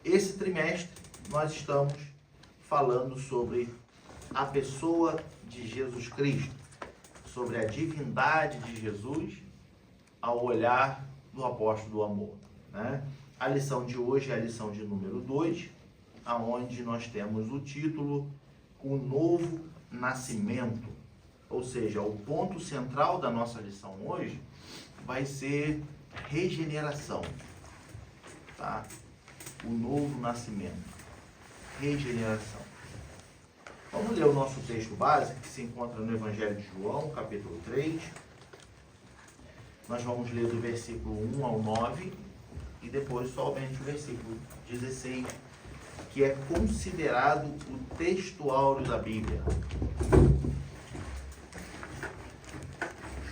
Esse trimestre nós estamos falando sobre a pessoa de Jesus Cristo, sobre a divindade de Jesus ao olhar do apóstolo do amor, né? A lição de hoje é a lição de número 2, aonde nós temos o título O Novo Nascimento, ou seja, o ponto central da nossa lição hoje vai ser regeneração, tá? O novo nascimento, regeneração. Vamos ler o nosso texto básico, que se encontra no Evangelho de João, capítulo 3. Nós vamos ler do versículo 1 ao 9 e depois somente o versículo 16, que é considerado o texto áureo da Bíblia.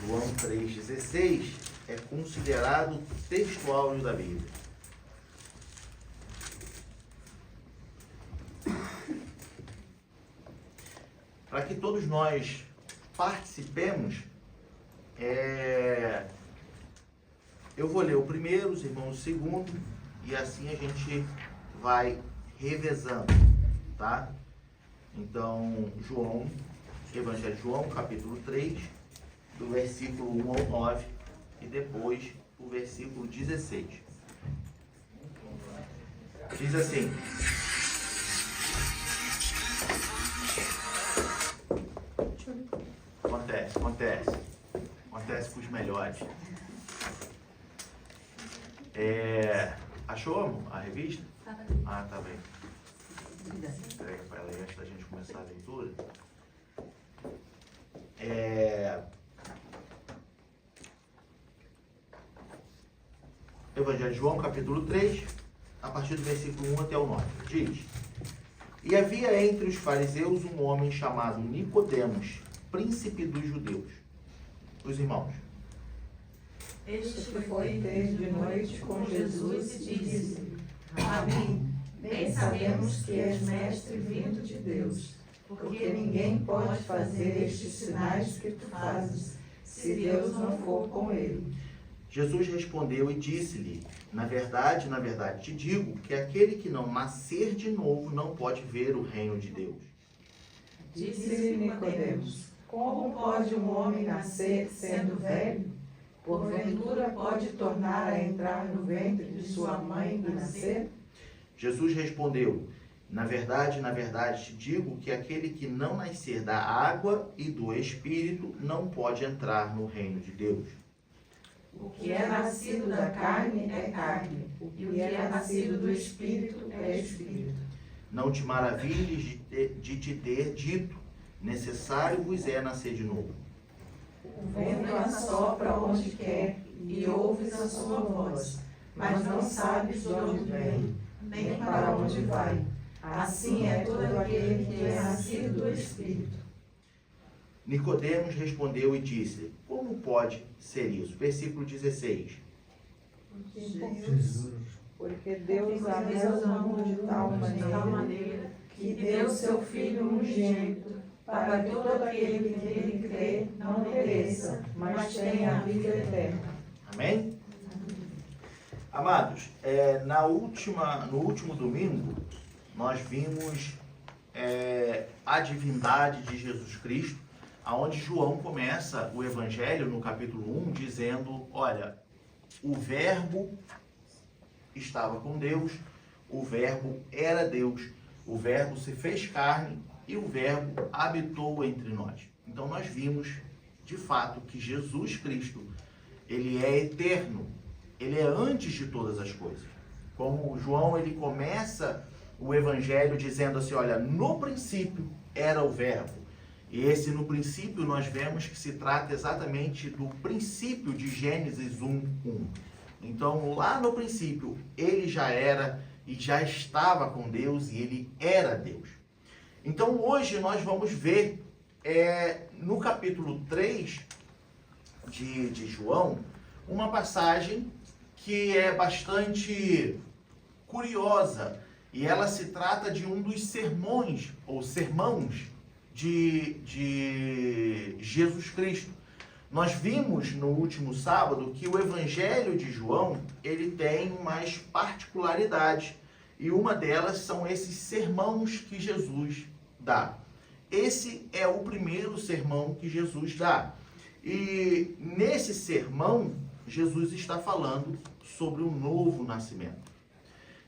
João 3,16 é considerado o texto áureo da Bíblia. Para que todos nós participemos, eu vou ler o primeiro, os irmãos o segundo, e assim a gente vai revezando, tá? Então, Evangelho de João, capítulo 3, do versículo 1 ao 9, e depois o versículo 16. Diz assim: Acontece com os melhores. Achou a revista? Ah, tá bem. Entrega para ela aí antes da gente começar a leitura. Evangelho de João, capítulo 3, a partir do versículo 1 até o 9. Diz: E havia entre os fariseus um homem chamado Nicodemos, príncipe dos judeus. Os irmãos. Este foi ter de noite com Jesus e disse: Rabi, bem sabemos que és mestre vindo de Deus, porque ninguém pode fazer estes sinais que tu fazes, se Deus não for com ele. Jesus respondeu e disse-lhe: na verdade, te digo que aquele que não nascer de novo não pode ver o reino de Deus. Disse-lhe Nicodemos: Como pode um homem nascer sendo velho? Porventura pode tornar a entrar no ventre de sua mãe e nascer? Jesus respondeu: na verdade, te digo que aquele que não nascer da água e do Espírito não pode entrar no reino de Deus. O que é nascido da carne é carne, o que é nascido do Espírito é Espírito. Não te maravilhes de te ter dito: necessário vos é nascer de novo. O vento assopra onde quer e ouves a sua voz, mas não sabes de onde vem, nem para onde vai. Assim é todo aquele que é nascido do Espírito. Nicodemos respondeu e disse: como pode ser isso? Versículo 16. Porque Deus amou o mundo de tal maneira que deu seu Filho unigênito, para que todo aquele que nele crê não pereça, mas tenha a vida eterna. Amém? Amados, no último domingo, nós vimos a divindade de Jesus Cristo, aonde João começa o Evangelho no capítulo 1, dizendo: olha, o Verbo estava com Deus, o Verbo era Deus, o Verbo se fez carne e o Verbo habitou entre nós. Então nós vimos, de fato, que Jesus Cristo, ele é eterno, ele é antes de todas as coisas. Como João, ele começa o Evangelho dizendo assim: olha, no princípio era o Verbo. E esse no princípio nós vemos que se trata exatamente do princípio de Gênesis 1:1. Então lá no princípio ele já era e já estava com Deus e ele era Deus. Então hoje nós vamos ver no capítulo 3 de João uma passagem que é bastante curiosa e ela se trata de um dos sermões ou sermãos de Jesus Cristo. Nós vimos no último sábado que o Evangelho de João, ele tem umas particularidades. E uma delas são esses sermãos que Jesus dá. Esse é o primeiro sermão que Jesus dá. E nesse sermão, Jesus está falando sobre o novo nascimento.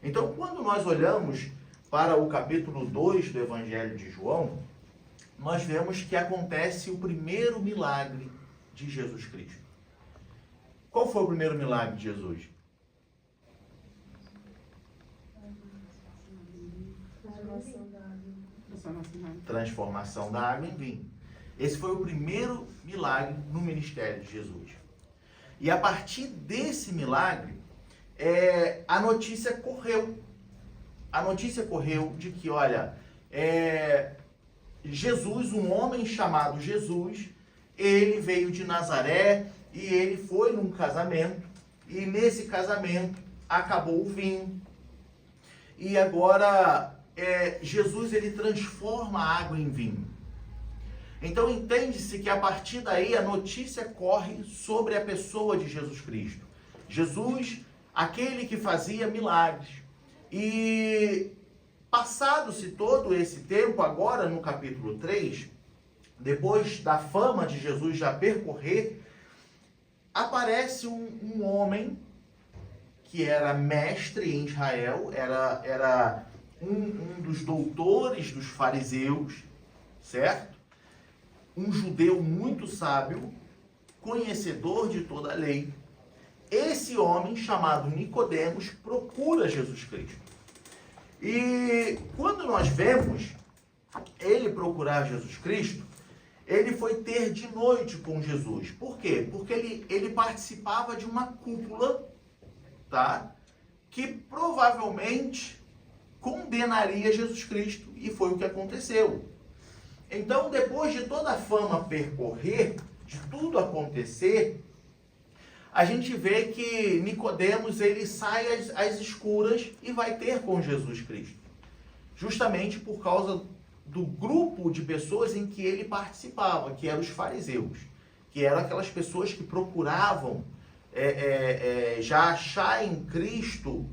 Então, quando nós olhamos para o capítulo 2 do Evangelho de João, nós vemos que acontece o primeiro milagre de Jesus Cristo. Qual foi o primeiro milagre de Jesus? Transformação da água em vinho. Esse foi o primeiro milagre no ministério de Jesus. E a partir desse milagre, a notícia correu. A notícia correu de que, olha, Jesus, um homem chamado Jesus, ele veio de Nazaré e ele foi num casamento. E nesse casamento acabou o vinho. E agora Jesus, ele transforma a água em vinho. Então entende-se que a partir daí a notícia corre sobre a pessoa de Jesus Cristo. Jesus, aquele que fazia milagres. E passado-se todo esse tempo, agora no capítulo 3, depois da fama de Jesus já percorrer, aparece um homem que era mestre em Israel, era um dos doutores dos fariseus, certo? Um judeu muito sábio, conhecedor de toda a lei. Esse homem, chamado Nicodemos, procura Jesus Cristo. E quando nós vemos ele procurar Jesus Cristo, ele foi ter de noite com Jesus. Por quê? Porque ele participava de uma cúpula, tá? Que provavelmente condenaria Jesus Cristo. E foi o que aconteceu. Então, depois de toda a fama percorrer, de tudo acontecer, a gente vê que Nicodemos, ele sai às escuras e vai ter com Jesus Cristo. Justamente por causa do grupo de pessoas em que ele participava, que eram os fariseus, que eram aquelas pessoas que procuravam já achar em Cristo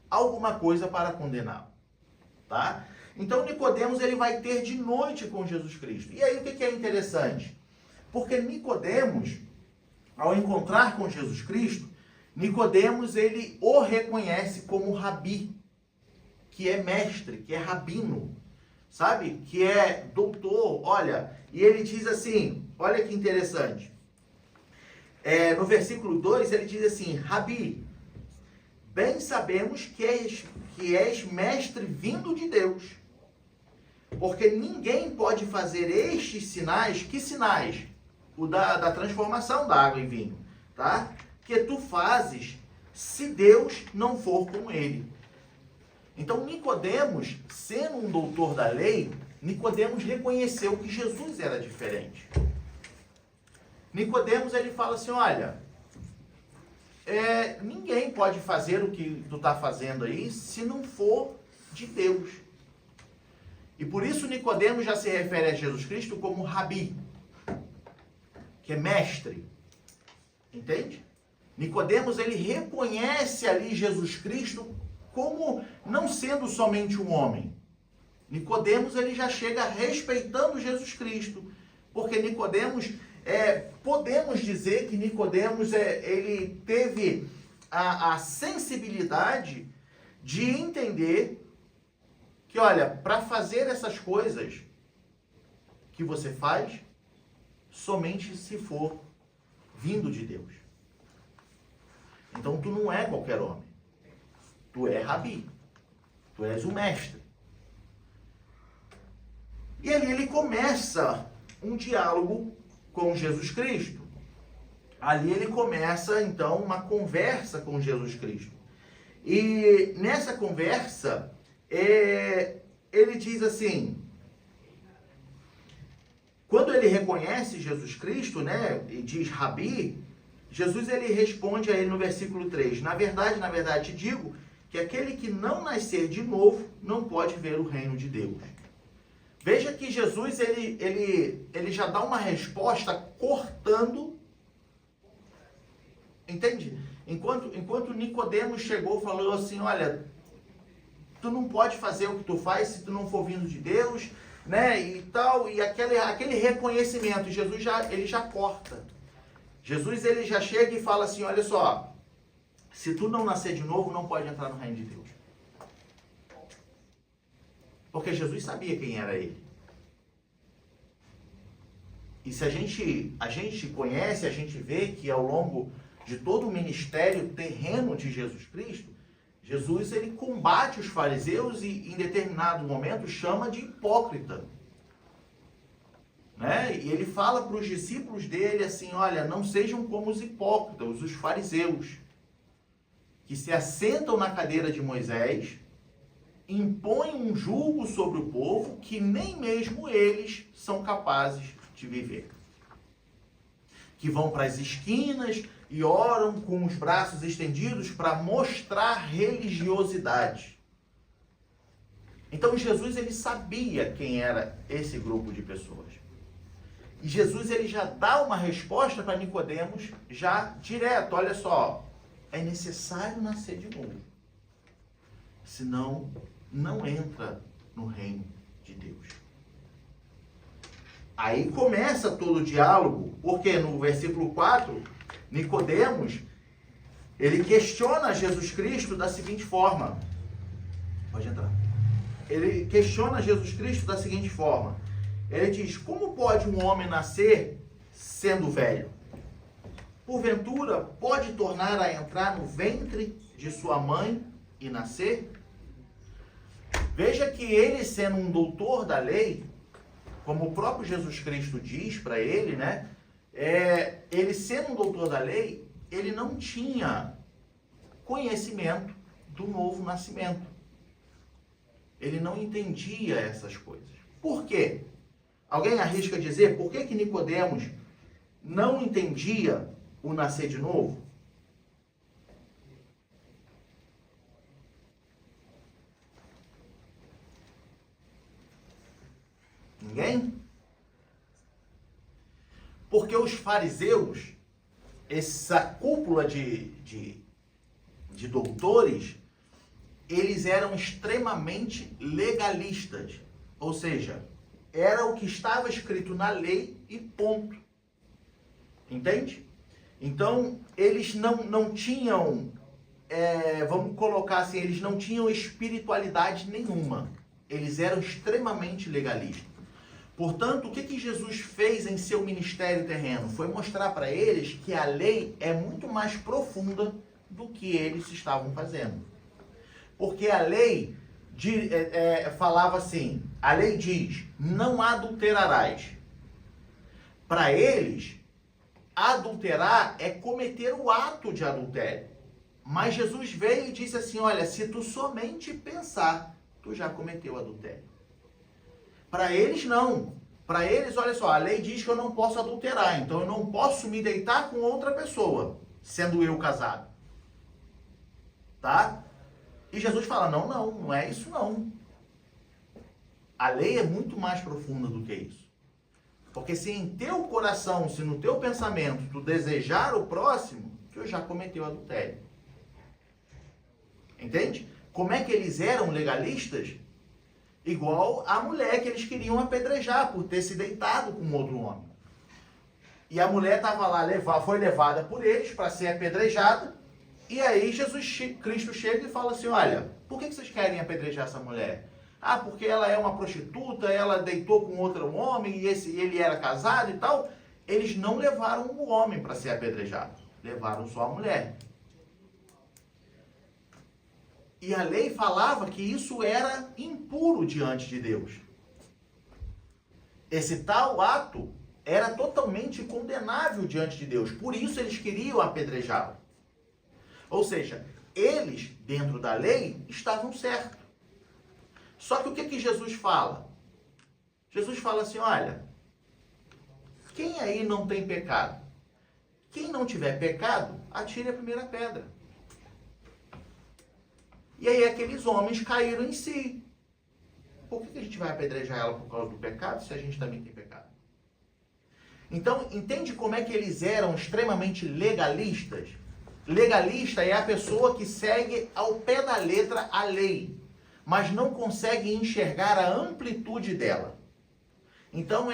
alguma coisa para condená-lo, tá? Então Nicodemos, ele vai ter de noite com Jesus Cristo. E aí o que é interessante? Porque Nicodemos, ao encontrar com Jesus Cristo, Nicodemos, ele o reconhece como rabi, que é mestre, que é rabino, sabe? Que é doutor, olha. E ele diz assim, olha que interessante. No versículo 2, ele diz assim, Rabi, bem sabemos que és mestre vindo de Deus, porque ninguém pode fazer estes sinais. Que sinais? O da transformação da água em vinho, tá? Que tu fazes se Deus não for com ele. Então Nicodemos, sendo um doutor da lei, Nicodemos reconheceu que Jesus era diferente. Nicodemos, ele fala assim, olha, ninguém pode fazer o que tu está fazendo aí se não for de Deus. E por isso Nicodemos já se refere a Jesus Cristo como rabi, que é mestre. Entende? Nicodemos, ele reconhece ali Jesus Cristo como não sendo somente um homem. Nicodemos, ele já chega respeitando Jesus Cristo, porque Nicodemos, podemos dizer que Nicodemos, ele teve a sensibilidade de entender que, olha, para fazer essas coisas que você faz, somente se for vindo de Deus. Então tu não é qualquer homem. Tu é rabi. Tu és o mestre. E ali ele começa um diálogo com Jesus Cristo. Ali ele começa, então, uma conversa com Jesus Cristo. E nessa conversa, ele diz assim, quando ele reconhece Jesus Cristo, né, e diz Rabi, Jesus, ele responde a ele no versículo 3, na verdade te digo que aquele que não nascer de novo não pode ver o reino de Deus. Veja que Jesus, ele já dá uma resposta cortando Entende? Enquanto Nicodemos chegou e falou assim, olha, tu não pode fazer o que tu faz se tu não for vindo de Deus, né? E tal, e aquele reconhecimento, Jesus ele já corta. Jesus ele já chega e fala assim, olha só, se tu não nascer de novo, não pode entrar no reino de Deus. Porque Jesus sabia quem era ele. E se a gente conhece, a gente vê que ao longo de todo o ministério terreno de Jesus Cristo, Jesus ele combate os fariseus e em determinado momento chama de hipócrita. Né? E ele fala para os discípulos dele assim, olha, não sejam como os hipócritas, os fariseus, que se assentam na cadeira de Moisés, impõem um jugo sobre o povo que nem mesmo eles são capazes de viver. Que vão para as esquinas e oram com os braços estendidos para mostrar religiosidade. Então Jesus ele sabia quem era esse grupo de pessoas. E Jesus ele já dá uma resposta para Nicodemos já direto, olha só, é necessário nascer de novo. Senão não entra no reino de Deus. Aí começa todo o diálogo, porque no versículo 4, Nicodemos, ele questiona Jesus Cristo da seguinte forma. Pode entrar. Ele questiona Jesus Cristo da seguinte forma. Ele diz, como pode um homem nascer sendo velho? Porventura, pode tornar a entrar no ventre de sua mãe e nascer? Veja que ele, sendo um doutor da lei, como o próprio Jesus Cristo diz para ele, né? Ele sendo um doutor da lei, ele não tinha conhecimento do novo nascimento. Ele não entendia essas coisas. Por quê? Alguém arrisca dizer por que Nicodemos não entendia o nascer de novo? Ninguém? Porque os fariseus, essa cúpula de doutores, eles eram extremamente legalistas. Ou seja, era o que estava escrito na lei e ponto. Entende? Então, eles não tinham, vamos colocar assim, eles não tinham espiritualidade nenhuma. Eles eram extremamente legalistas. Portanto, o que Jesus fez em seu ministério terreno? Foi mostrar para eles que a lei é muito mais profunda do que eles estavam fazendo. Porque a lei falava assim, a lei diz, não adulterarás. Para eles, adulterar é cometer o ato de adultério. Mas Jesus veio e disse assim, olha, se tu somente pensar, tu já cometeu adultério. Para eles, não. Para eles, olha só, a lei diz que eu não posso adulterar, então eu não posso me deitar com outra pessoa, sendo eu casado. Tá? E Jesus fala, não é isso não. A lei é muito mais profunda do que isso. Porque se em teu coração, se no teu pensamento, tu desejar o próximo, tu já cometeu adultério. Entende? Como é que eles eram legalistas? Igual a mulher que eles queriam apedrejar por ter se deitado com outro homem. E a mulher estava lá, foi levada por eles para ser apedrejada. E aí Jesus Cristo chega e fala assim, olha, por que vocês querem apedrejar essa mulher? Ah, porque ela é uma prostituta, ela deitou com outro homem e ele era casado e tal. Eles não levaram o homem para ser apedrejado, levaram só a mulher. E a lei falava que isso era impuro diante de Deus. Esse tal ato era totalmente condenável diante de Deus. Por isso eles queriam apedrejá-lo. Ou seja, eles, dentro da lei, estavam certos. Só que o que Jesus fala? Jesus fala assim, olha, quem aí não tem pecado? Quem não tiver pecado, atire a primeira pedra. E aí aqueles homens caíram em si. Por que a gente vai apedrejar ela por causa do pecado, se a gente também tem pecado? Então, entende como é que eles eram extremamente legalistas? legalista é a pessoa que segue ao pé da letra a lei, mas não consegue enxergar a amplitude dela. Então,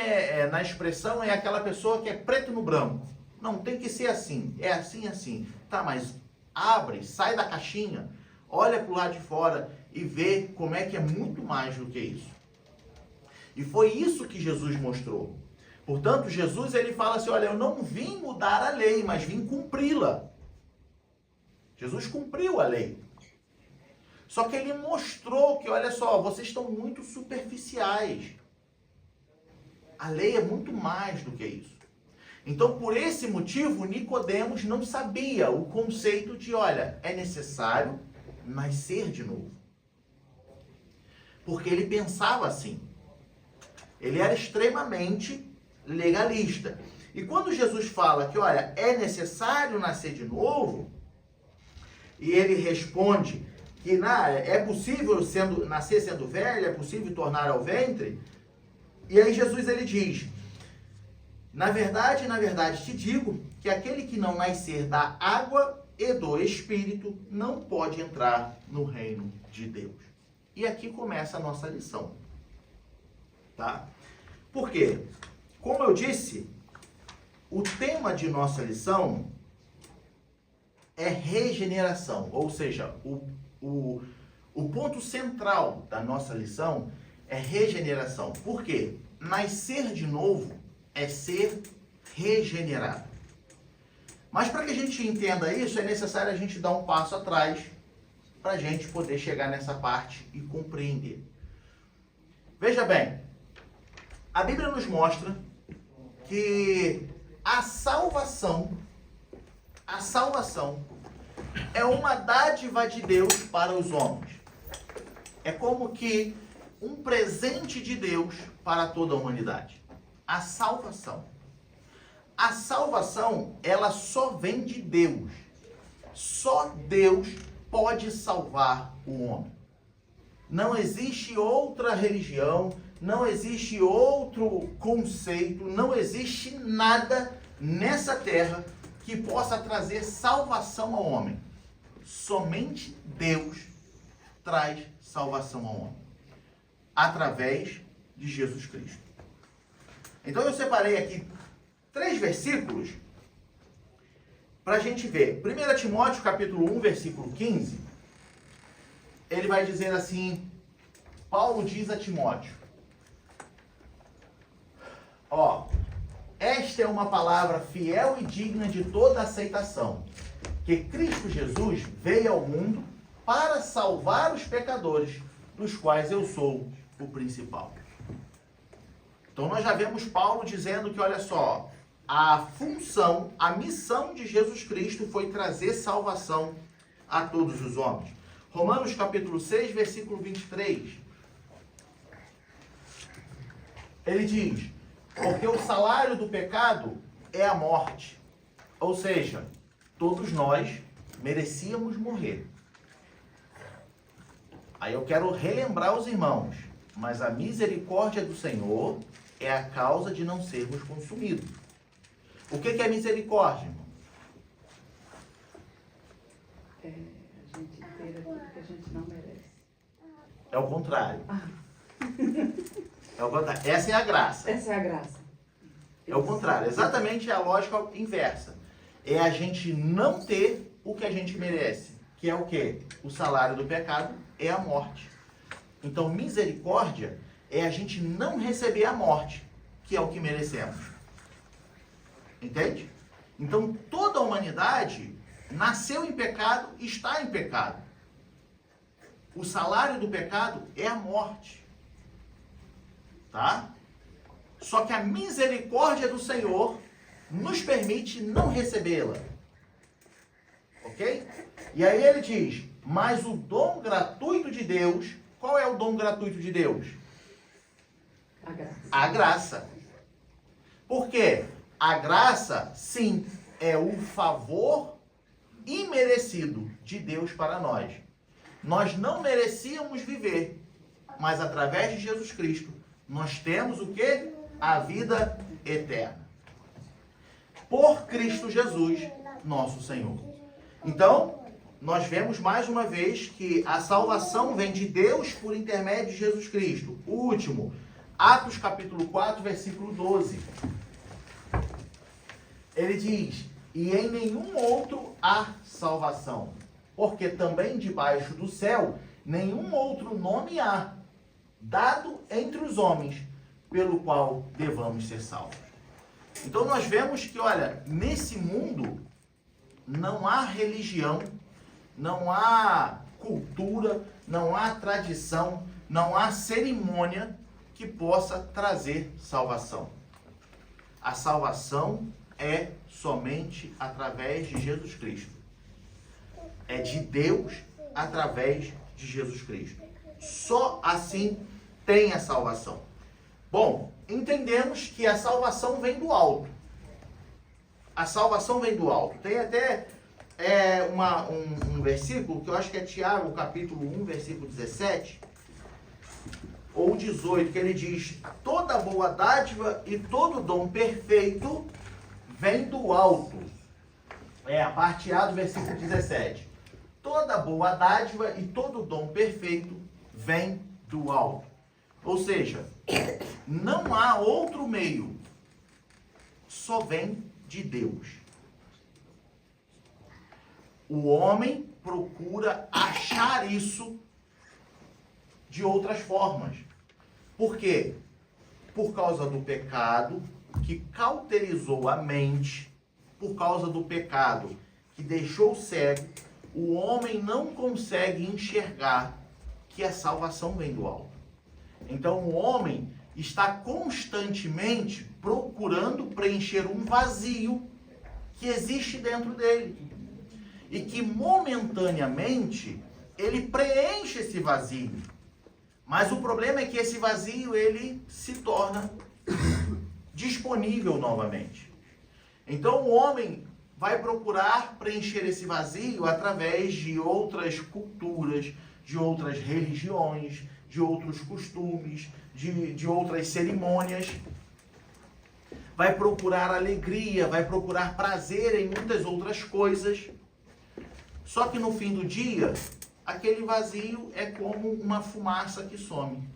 na expressão, é aquela pessoa que é preto no branco. Não, tem que ser assim, é assim, assim. Tá, mas abre, sai da caixinha, olha para o lado de fora e vê como é que é muito mais do que isso. E foi isso que Jesus mostrou. Portanto, Jesus ele fala assim, olha, eu não vim mudar a lei, mas vim cumpri-la. Jesus cumpriu a lei. Só que ele mostrou que, olha só, vocês estão muito superficiais. A lei é muito mais do que isso. Então, por esse motivo, Nicodemos não sabia o conceito de, olha, é necessário nascer de novo. Porque ele pensava assim. Ele era extremamente legalista. E quando Jesus fala que, olha, é necessário nascer de novo, e ele responde que é possível nascer sendo velho, é possível tornar ao ventre, e aí Jesus ele diz, na verdade, te digo que aquele que não nascer da água e do Espírito não pode entrar no reino de Deus. E aqui começa a nossa lição. Tá? Por quê? Como eu disse, o tema de nossa lição é regeneração, ou seja, o ponto central da nossa lição é regeneração. Por quê? Nascer de novo é ser regenerado. Mas para que a gente entenda isso, é necessário a gente dar um passo atrás para a gente poder chegar nessa parte e compreender. Veja bem, a Bíblia nos mostra que a salvação é uma dádiva de Deus para os homens. É como que um presente de Deus para toda a humanidade. A salvação. A salvação, ela só vem de Deus. Só Deus pode salvar o homem. Não existe outra religião, não existe outro conceito, não existe nada nessa terra que possa trazer salvação ao homem. Somente Deus traz salvação ao homem. Através de Jesus Cristo. Então eu separei aqui 3 versículos para a gente ver. 1 Timóteo capítulo 1, versículo 15. Ele vai dizer assim, Paulo diz a Timóteo, esta é uma palavra fiel e digna de toda aceitação, que Cristo Jesus veio ao mundo para salvar os pecadores, dos quais eu sou o principal. Então nós já vemos Paulo dizendo que, olha só, a função, a missão de Jesus Cristo foi trazer salvação a todos os homens. Romanos capítulo 6, versículo 23. Ele diz, porque o salário do pecado é a morte. Ou seja, todos nós merecíamos morrer. Aí eu quero relembrar os irmãos, mas a misericórdia do Senhor é a causa de não sermos consumidos. O que é misericórdia, irmão? É a gente ter aquilo que a gente não merece. É o contrário. É o contrário. Essa é a graça. Essa é a graça. É o contrário. Exatamente a lógica inversa. É a gente não ter o que a gente merece. Que é o quê? O salário do pecado é a morte. Então, misericórdia é a gente não receber a morte, que é o que merecemos. Entende? Então, toda a humanidade nasceu em pecado e está em pecado. O salário do pecado é a morte. Tá? Só que a misericórdia do Senhor nos permite não recebê-la. Ok? E aí ele diz, mas o dom gratuito de Deus, qual é o dom gratuito de Deus? A graça. A graça. Por quê? A graça, sim, é o favor imerecido de Deus para nós. Nós não merecíamos viver, mas através de Jesus Cristo, nós temos o quê? A vida eterna. Por Cristo Jesus, nosso Senhor. Então, nós vemos mais uma vez que a salvação vem de Deus por intermédio de Jesus Cristo. O último, Atos capítulo 4, versículo 12. Ele diz: e em nenhum outro há salvação, porque também debaixo do céu nenhum outro nome há, dado entre os homens, pelo qual devamos ser salvos. Então nós vemos que, olha, nesse mundo não há religião, não há cultura, não há tradição, não há cerimônia que possa trazer salvação. A salvação é somente através de Jesus Cristo. É de Deus através de Jesus Cristo. Só assim tem a salvação. Bom, entendemos que a salvação vem do alto. A salvação vem do alto. Tem até um versículo que eu acho que é Tiago, capítulo 1, versículo 17 ou 18, que ele diz: toda boa dádiva e todo dom perfeito vem do alto. A parte A do versículo 17. Toda boa dádiva e todo dom perfeito vem do alto. Ou seja, não há outro meio, só vem de Deus. O homem procura achar isso de outras formas. Por quê? Por causa do pecado que cauterizou a mente, por causa do pecado que deixou cego, o homem não consegue enxergar que a salvação vem do alto. Então o homem está constantemente procurando preencher um vazio que existe dentro dele. E que momentaneamente ele preenche esse vazio. Mas o problema é que esse vazio ele se torna disponível novamente. Então o homem vai procurar preencher esse vazio através de outras culturas, de outras religiões, de outros costumes, de outras cerimônias. Vai procurar alegria, vai procurar prazer em muitas outras coisas. Só que no fim do dia, aquele vazio é como uma fumaça que some.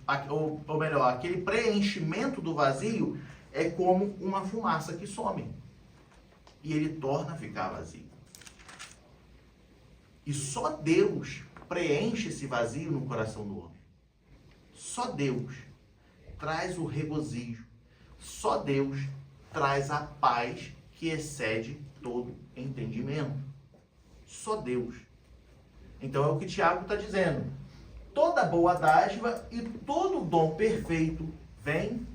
Ou melhor, aquele preenchimento do vazio é como uma fumaça que some. E ele torna a ficar vazio. E só Deus preenche esse vazio no coração do homem. Só Deus traz o regozijo. Só Deus traz a paz que excede todo entendimento. Só Deus. Então é o que Tiago está dizendo. Toda boa dádiva e todo dom perfeito vem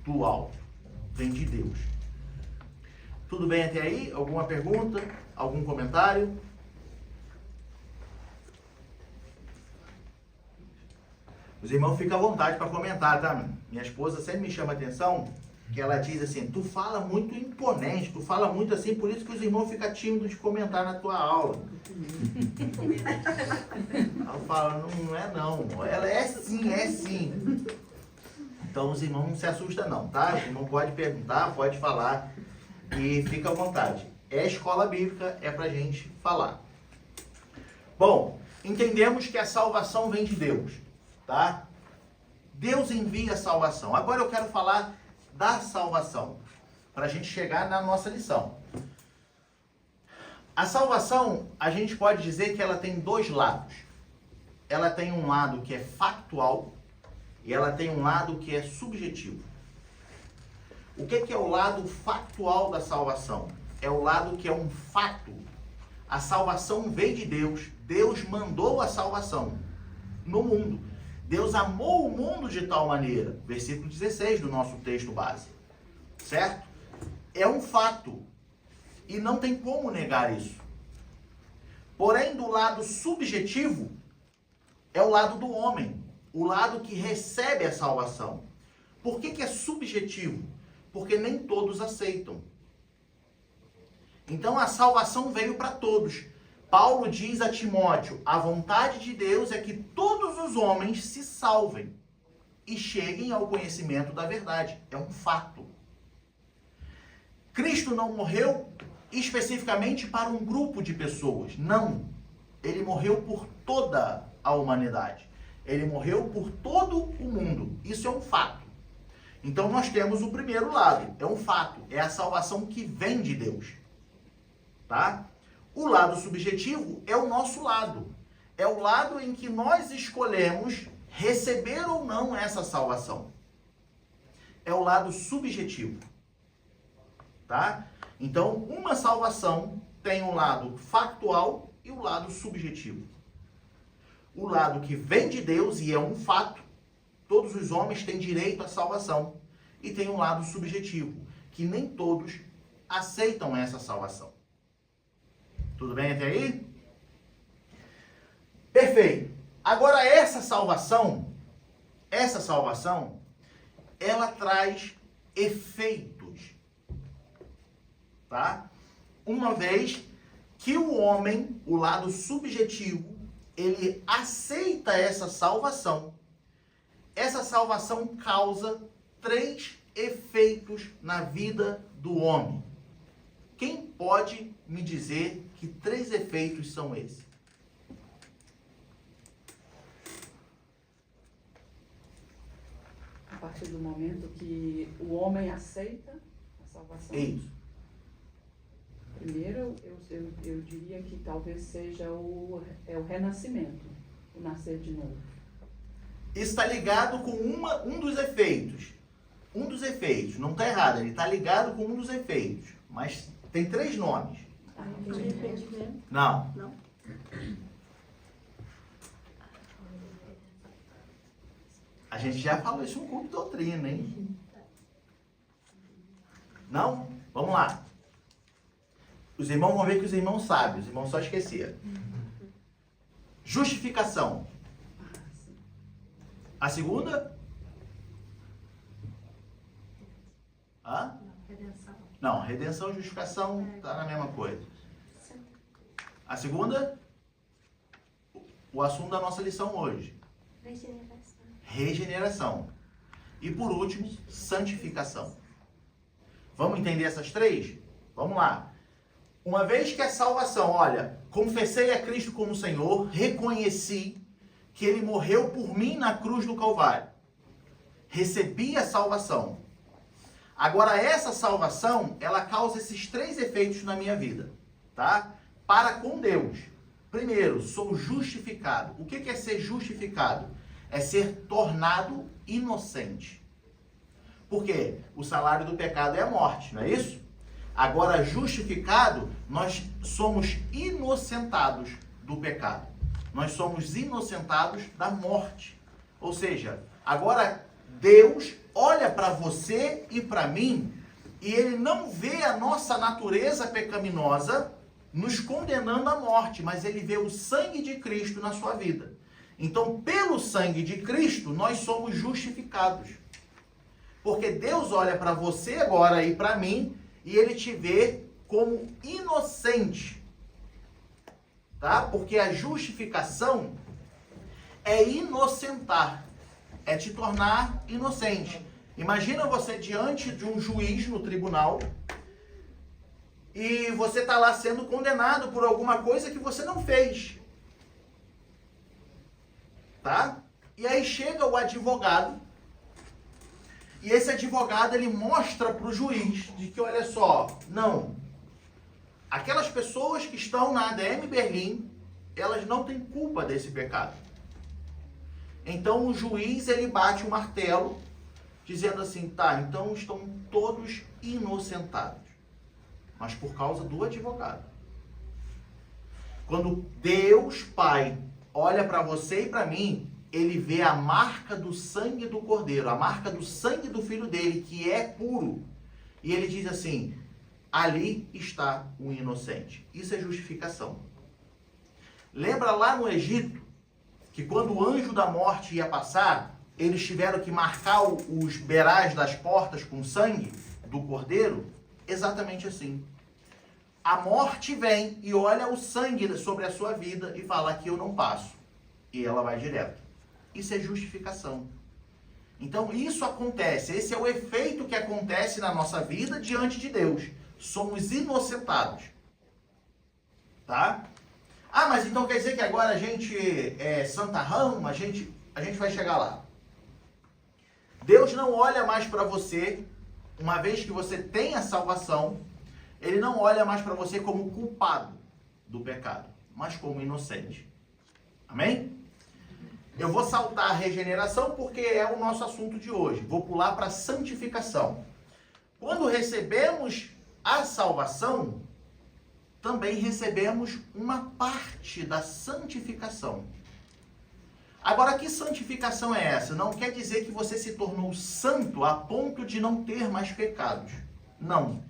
do alto. Vem de Deus. Tudo bem até aí? Alguma pergunta? Algum comentário? Os irmãos ficam à vontade para comentar, tá? Minha esposa sempre me chama a atenção, que ela diz assim: tu fala muito imponente, tu fala muito assim, por isso que os irmãos ficam tímidos de comentar na tua aula. Ela fala: não é não, ela é sim, é sim. Então os irmãos não se assustam não, tá? O irmão pode perguntar, pode falar e fica à vontade. É escola bíblica, é pra gente falar. Bom, entendemos que a salvação vem de Deus, tá? Deus envia a salvação. Agora eu quero falar da salvação, para a gente chegar na nossa lição. A salvação, a gente pode dizer que ela tem dois lados. Ela tem um lado que é factual e ela tem um lado que é subjetivo. O que é o lado factual da salvação? É o lado que é um fato. A salvação veio de Deus. Deus mandou a salvação no mundo. Deus amou o mundo de tal maneira. Versículo 16 do nosso texto base. Certo? É um fato. E não tem como negar isso. Porém, do lado subjetivo, é o lado do homem. O lado que recebe a salvação. Por que é subjetivo? Porque nem todos aceitam. Então a salvação veio para todos. Paulo diz a Timóteo: a vontade de Deus é que todos os homens se salvem e cheguem ao conhecimento da verdade. É um fato. Cristo não morreu especificamente para um grupo de pessoas. Não. Ele morreu por toda a humanidade. Ele morreu por todo o mundo. Isso é um fato. Então nós temos o primeiro lado. É um fato. É a salvação que vem de Deus. Tá? O lado subjetivo é o nosso lado. É o lado em que nós escolhemos receber ou não essa salvação. É o lado subjetivo. Tá? Então, uma salvação tem um lado factual e o lado subjetivo. O lado que vem de Deus, e é um fato, todos os homens têm direito à salvação. E tem um lado subjetivo, que nem todos aceitam essa salvação. Tudo bem até aí? Perfeito. Agora essa salvação, ela traz efeitos. Tá? Uma vez que o homem, o lado subjetivo, ele aceita essa salvação causa 3 efeitos na vida do homem. Quem pode me dizer que 3 efeitos são esses? A partir do momento que o homem aceita a salvação. Isso. Primeiro, eu diria que talvez seja o renascimento, o nascer de novo. Está ligado com um dos efeitos. Um dos efeitos. Não está errado, ele está ligado com um dos efeitos. Mas tem 3 nomes. Arrependimento. Não. Não. A gente já falou isso no culto de doutrina, hein? Não? Vamos lá. Os irmãos vão ver que os irmãos sabem, os irmãos só esqueceram. Justificação. A segunda? Hã? Redenção. Não, redenção e justificação está na mesma coisa. A segunda? O assunto da nossa lição hoje. Regeneração. E por último, santificação. Vamos entender essas 3? Vamos lá. Uma vez que a salvação, olha, confessei a Cristo como Senhor, reconheci que Ele morreu por mim na cruz do Calvário. Recebi a salvação. Agora essa salvação, ela causa esses 3 efeitos na minha vida, tá? Para com Deus. Primeiro, sou justificado. O que é ser justificado? É ser tornado inocente. Por quê? O salário do pecado é a morte, não é isso? Agora, justificado, nós somos inocentados do pecado. Nós somos inocentados da morte. Ou seja, agora Deus olha para você e para mim e Ele não vê a nossa natureza pecaminosa nos condenando à morte, mas Ele vê o sangue de Cristo na sua vida. Então, pelo sangue de Cristo, nós somos justificados. Porque Deus olha para você agora e para mim e Ele te vê como inocente. Tá? Porque a justificação é inocentar, é te tornar inocente. Imagina você diante de um juiz no tribunal e você está lá sendo condenado por alguma coisa que você não fez. Tá? E aí chega o advogado e esse advogado ele mostra para o juiz de que, olha só, não, aquelas pessoas que estão na ADM Berlim, elas não têm culpa desse pecado. Então o juiz ele bate o martelo dizendo assim, tá, então estão todos inocentados, mas por causa do advogado. Quando Deus Pai olha para você e para mim, Ele vê a marca do sangue do Cordeiro, a marca do sangue do Filho dele, que é puro. E Ele diz assim, ali está o inocente. Isso é justificação. Lembra lá no Egito, que quando o anjo da morte ia passar, eles tiveram que marcar os beirais das portas com sangue do Cordeiro? Exatamente assim. A morte vem e olha o sangue sobre a sua vida e fala, aqui eu não passo. E ela vai direto. Isso é justificação. Então isso acontece, esse é o efeito que acontece na nossa vida diante de Deus. somos inocentados. Tá? Ah, mas então quer dizer que agora a gente é santarrão, a gente vai chegar lá. Deus não olha mais para você, uma vez que você tem a salvação, Ele não olha mais para você como culpado do pecado, mas como inocente. Amém? Eu vou saltar a regeneração porque é o nosso assunto de hoje. Vou pular para a santificação. Quando recebemos a salvação, também recebemos uma parte da santificação. Agora, que santificação é essa? Não quer dizer que você se tornou santo a ponto de não ter mais pecados. Não.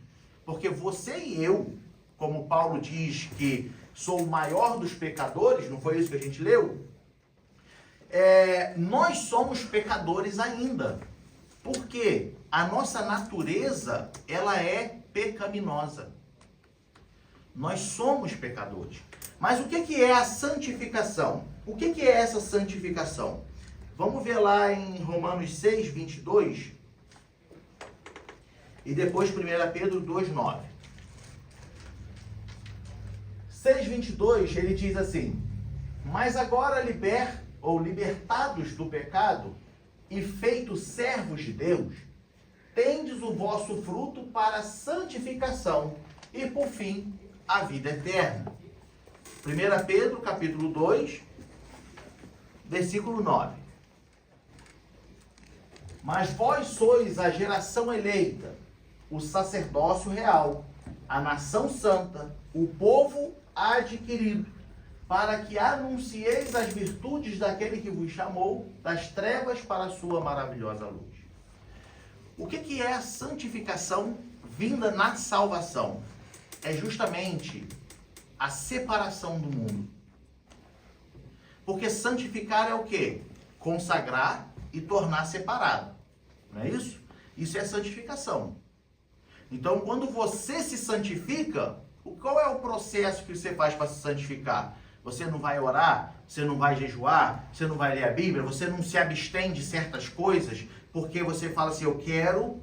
Porque você e eu, como Paulo diz que sou o maior dos pecadores, não foi isso que a gente leu? Nós somos pecadores ainda. Porque a nossa natureza, ela é pecaminosa. Nós somos pecadores. Mas o que é a santificação? O que é essa santificação? Vamos ver lá em Romanos 6, 22 e depois 1 Pedro 2, 9. 6, 22, ele diz assim: mas agora libertados do pecado e feitos servos de Deus, tendes o vosso fruto para a santificação e, por fim, a vida eterna. 1 Pedro, capítulo 2, versículo 9. Mas vós sois a geração eleita, o sacerdócio real, a nação santa, o povo adquirido, para que anuncieis as virtudes daquele que vos chamou das trevas para a sua maravilhosa luz. O que é a santificação vinda na salvação? É justamente a separação do mundo. Porque santificar é o quê? Consagrar e tornar separado. Não é isso? Isso é santificação. Então, quando você se santifica, qual é o processo que você faz para se santificar? Você não vai orar, você não vai jejuar, você não vai ler a Bíblia, você não se abstém de certas coisas, porque você fala assim, eu quero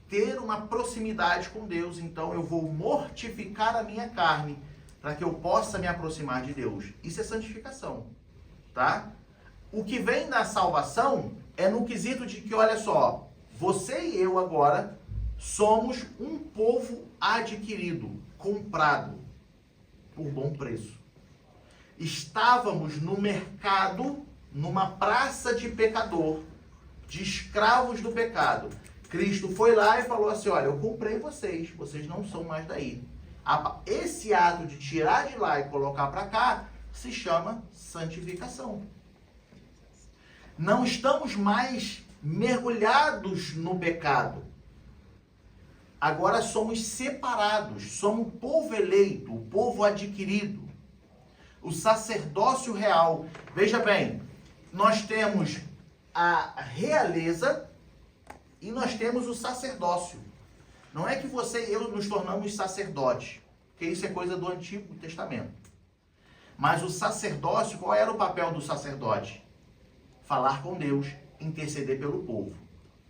ter uma proximidade com Deus, então eu vou mortificar a minha carne para que eu possa me aproximar de Deus. Isso é santificação, tá? O que vem da salvação é no quesito de que, olha só, você e eu agora somos um povo adquirido, comprado por bom preço. Estávamos no mercado, numa praça de pecador, de escravos do pecado. Cristo foi lá e falou assim, olha, eu comprei vocês, vocês não são mais daí. Esse ato de tirar de lá e colocar para cá se chama santificação. Não estamos mais mergulhados no pecado. Agora somos separados, somos o povo eleito, o povo adquirido, o sacerdócio real. Veja bem, nós temos a realeza e nós temos o sacerdócio. Não é que você e eu nos tornamos sacerdotes, porque isso é coisa do Antigo Testamento. Mas o sacerdócio, qual era o papel do sacerdote? Falar com Deus, interceder pelo povo,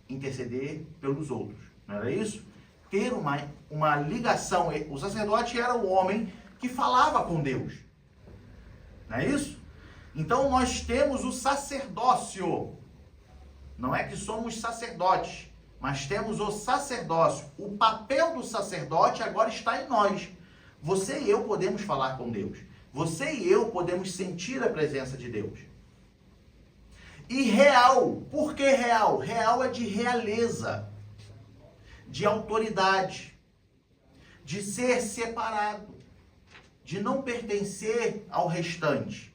interceder pelos outros. Não era isso? Ter uma ligação. O sacerdote era o homem que falava com Deus. Não é isso? Então nós temos o sacerdócio. Não é que somos sacerdotes, mas temos o sacerdócio. O papel do sacerdote agora está em nós. Você e eu podemos falar com Deus. Você e eu podemos sentir a presença de Deus. E real. Por que real? Real é de realeza, de autoridade, de ser separado, de não pertencer ao restante.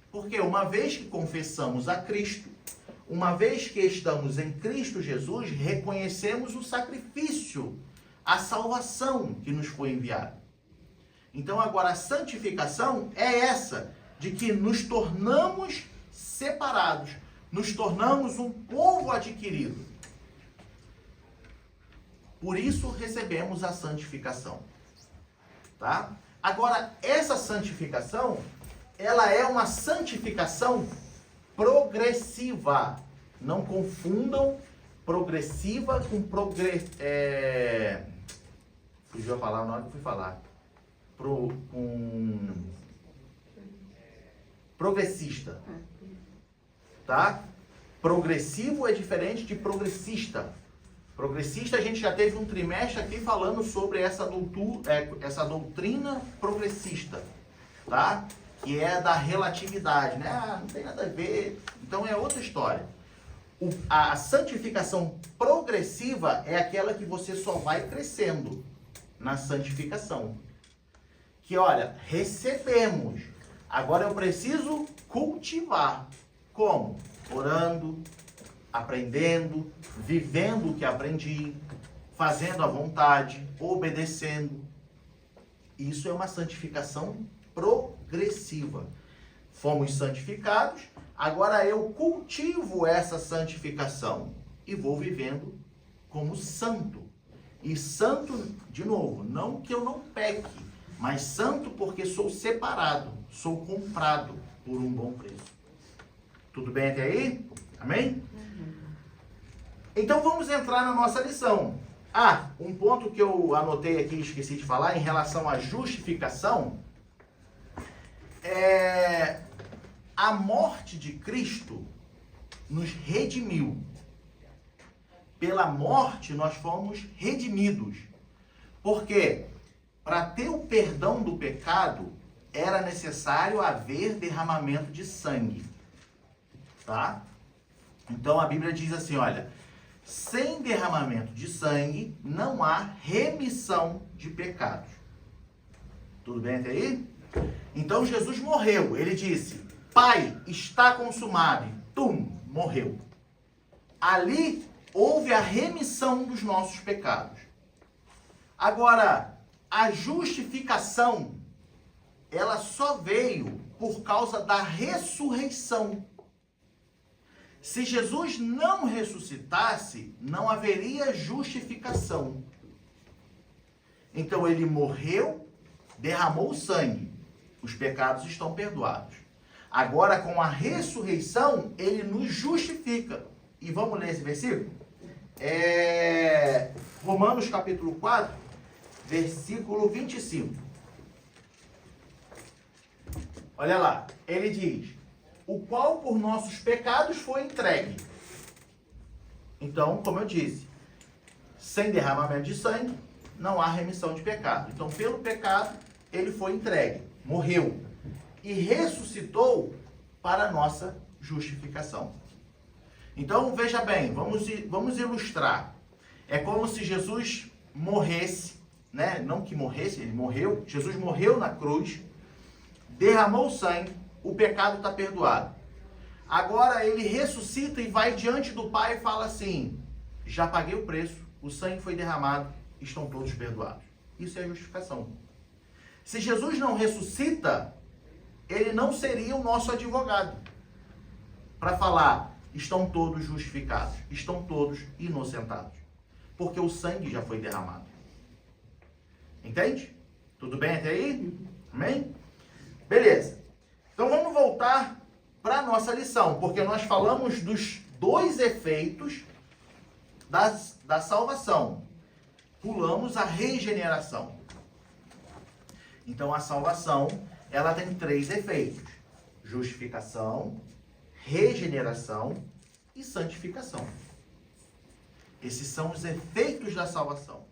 Porque uma vez que confessamos a Cristo, uma vez que estamos em Cristo Jesus, reconhecemos o sacrifício, a salvação que nos foi enviada. Então agora a santificação é essa, de que nos tornamos separados, nos tornamos um povo adquirido. Por isso recebemos a santificação. Tá? Agora, essa santificação, ela é uma santificação progressiva. Não confundam progressiva com Fugiu a palavra na hora que eu fui falar. Progressista. Tá? Progressivo é diferente de progressista. Progressista, a gente já teve um trimestre aqui falando sobre essa doutrina progressista, tá? Que é da relatividade, né? Ah, não tem nada a ver. Então é outra história. A santificação progressiva é aquela que você só vai crescendo na santificação. Que, olha, recebemos. Agora eu preciso cultivar. Como? Orando, aprendendo, vivendo o que aprendi, fazendo a vontade, obedecendo. Isso é uma santificação progressiva. Fomos santificados, agora eu cultivo essa santificação e vou vivendo como santo. E santo, de novo, não que eu não peque, mas santo porque sou separado, sou comprado por um bom preço. Tudo bem até aí? Amém? Então vamos entrar na nossa lição. Um ponto que eu anotei aqui e esqueci de falar em relação à justificação é a morte de Cristo nos redimiu. Pela morte nós fomos redimidos. Porque para ter o perdão do pecado era necessário haver derramamento de sangue. Tá? Então a Bíblia diz assim, olha, sem derramamento de sangue não há remissão de pecados. Tudo bem até aí? Então Jesus morreu. Ele disse, Pai, está consumado. E morreu. Ali houve a remissão dos nossos pecados. Agora, a justificação, ela só veio por causa da ressurreição. Se Jesus não ressuscitasse, não haveria justificação. Então ele morreu, derramou o sangue. Os pecados estão perdoados. Agora, com a ressurreição, ele nos justifica. E vamos ler esse versículo? Romanos capítulo 4, versículo 25. Olha lá, ele diz, o qual por nossos pecados foi entregue. Então, como eu disse, sem derramamento de sangue, não há remissão de pecado. Então, pelo pecado, ele foi entregue, morreu e ressuscitou para a nossa justificação. Então, veja bem, vamos ilustrar. É como se Jesus morresse, né? Não que morresse, ele morreu. Jesus morreu na cruz, derramou sangue, o pecado está perdoado. Agora ele ressuscita e vai diante do Pai e fala assim, já paguei o preço, o sangue foi derramado, estão todos perdoados. Isso é justificação. Se Jesus não ressuscita, ele não seria o nosso advogado para falar, estão todos justificados, estão todos inocentados, porque o sangue já foi derramado. Entende? Tudo bem até aí? Amém? Beleza. Então vamos voltar para a nossa lição, porque nós falamos dos dois efeitos da salvação. Pulamos a regeneração. Então a salvação, ela tem 3 efeitos: justificação, regeneração e santificação. Esses são os efeitos da salvação.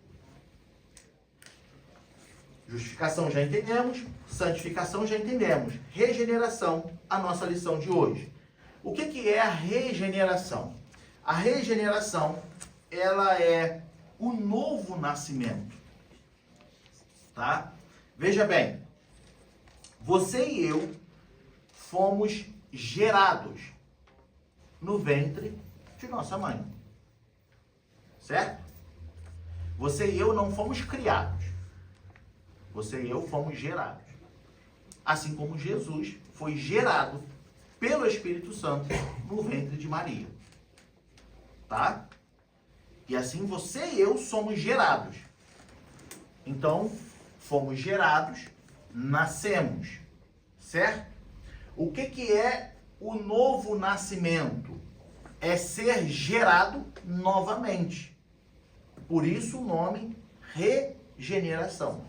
Justificação já entendemos, santificação já entendemos. Regeneração, a nossa lição de hoje. O que é a regeneração? A regeneração, ela é o novo nascimento. Tá? Veja bem, você e eu fomos gerados no ventre de nossa mãe. Certo? Você e eu não fomos criados. Você e eu fomos gerados. Assim como Jesus foi gerado pelo Espírito Santo no ventre de Maria. Tá? E assim você e eu somos gerados. Então, fomos gerados, nascemos. Certo? O que é o novo nascimento? É ser gerado novamente. Por isso o nome regeneração. regeneração,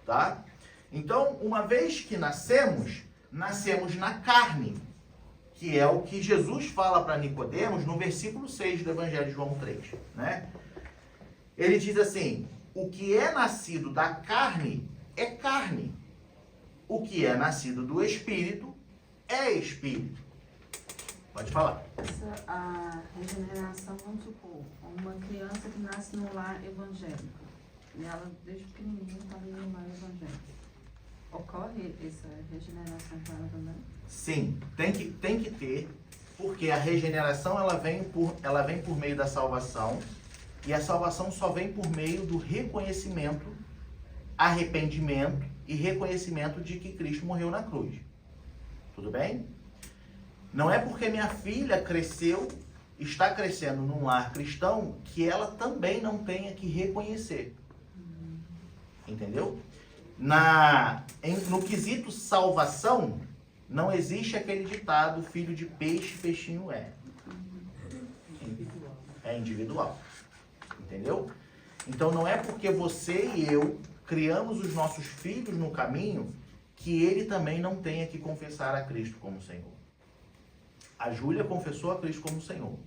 tá? Então, uma vez que nascemos na carne, que é o que Jesus fala para Nicodemos no versículo 6 do Evangelho de João 3, né? Ele diz assim: o que é nascido da carne é carne, o que é nascido do Espírito é Espírito. Pode falar. A regeneração, vamos supor, uma criança que nasce num lar evangélico, e ela desde pequenininha está no lar evangélico. Ocorre essa regeneração com ela também? Sim, tem que ter, porque a regeneração ela vem por meio da salvação, e a salvação só vem por meio do reconhecimento, arrependimento e reconhecimento de que Cristo morreu na cruz. Tudo bem? Não é porque minha filha está crescendo num lar cristão, que ela também não tenha que reconhecer. Entendeu? No quesito salvação, não existe aquele ditado, filho de peixe, peixinho é. É individual. Entendeu? Então não é porque você e eu criamos os nossos filhos no caminho, que ele também não tenha que confessar a Cristo como Senhor. A Júlia confessou a Cristo como Senhor.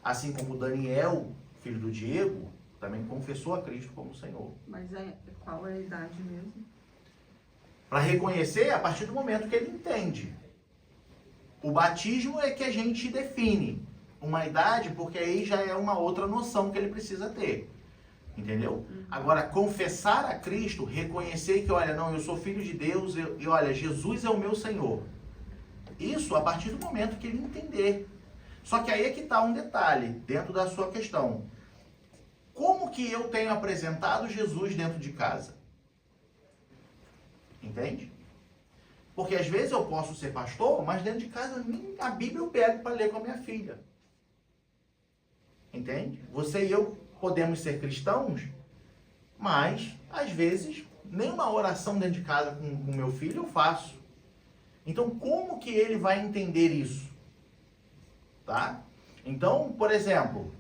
Assim como o Daniel, filho do Diego, também confessou a Cristo como Senhor. Mas qual é a idade mesmo? Para reconhecer a partir do momento que ele entende. O batismo é que a gente define uma idade, porque aí já é uma outra noção que ele precisa ter. Entendeu? Agora, confessar a Cristo, reconhecer que, olha, não, eu sou filho de Deus e olha, Jesus é o meu Senhor. Isso a partir do momento que ele entender. Só que aí é que está um detalhe dentro da sua questão. Como que eu tenho apresentado Jesus dentro de casa? Entende? Porque às vezes eu posso ser pastor, mas dentro de casa nem a Bíblia eu pego para ler com a minha filha. Entende? Você e eu podemos ser cristãos, mas às vezes nenhuma oração dentro de casa com o meu filho eu faço. Então como que ele vai entender isso? Tá? Então, por exemplo,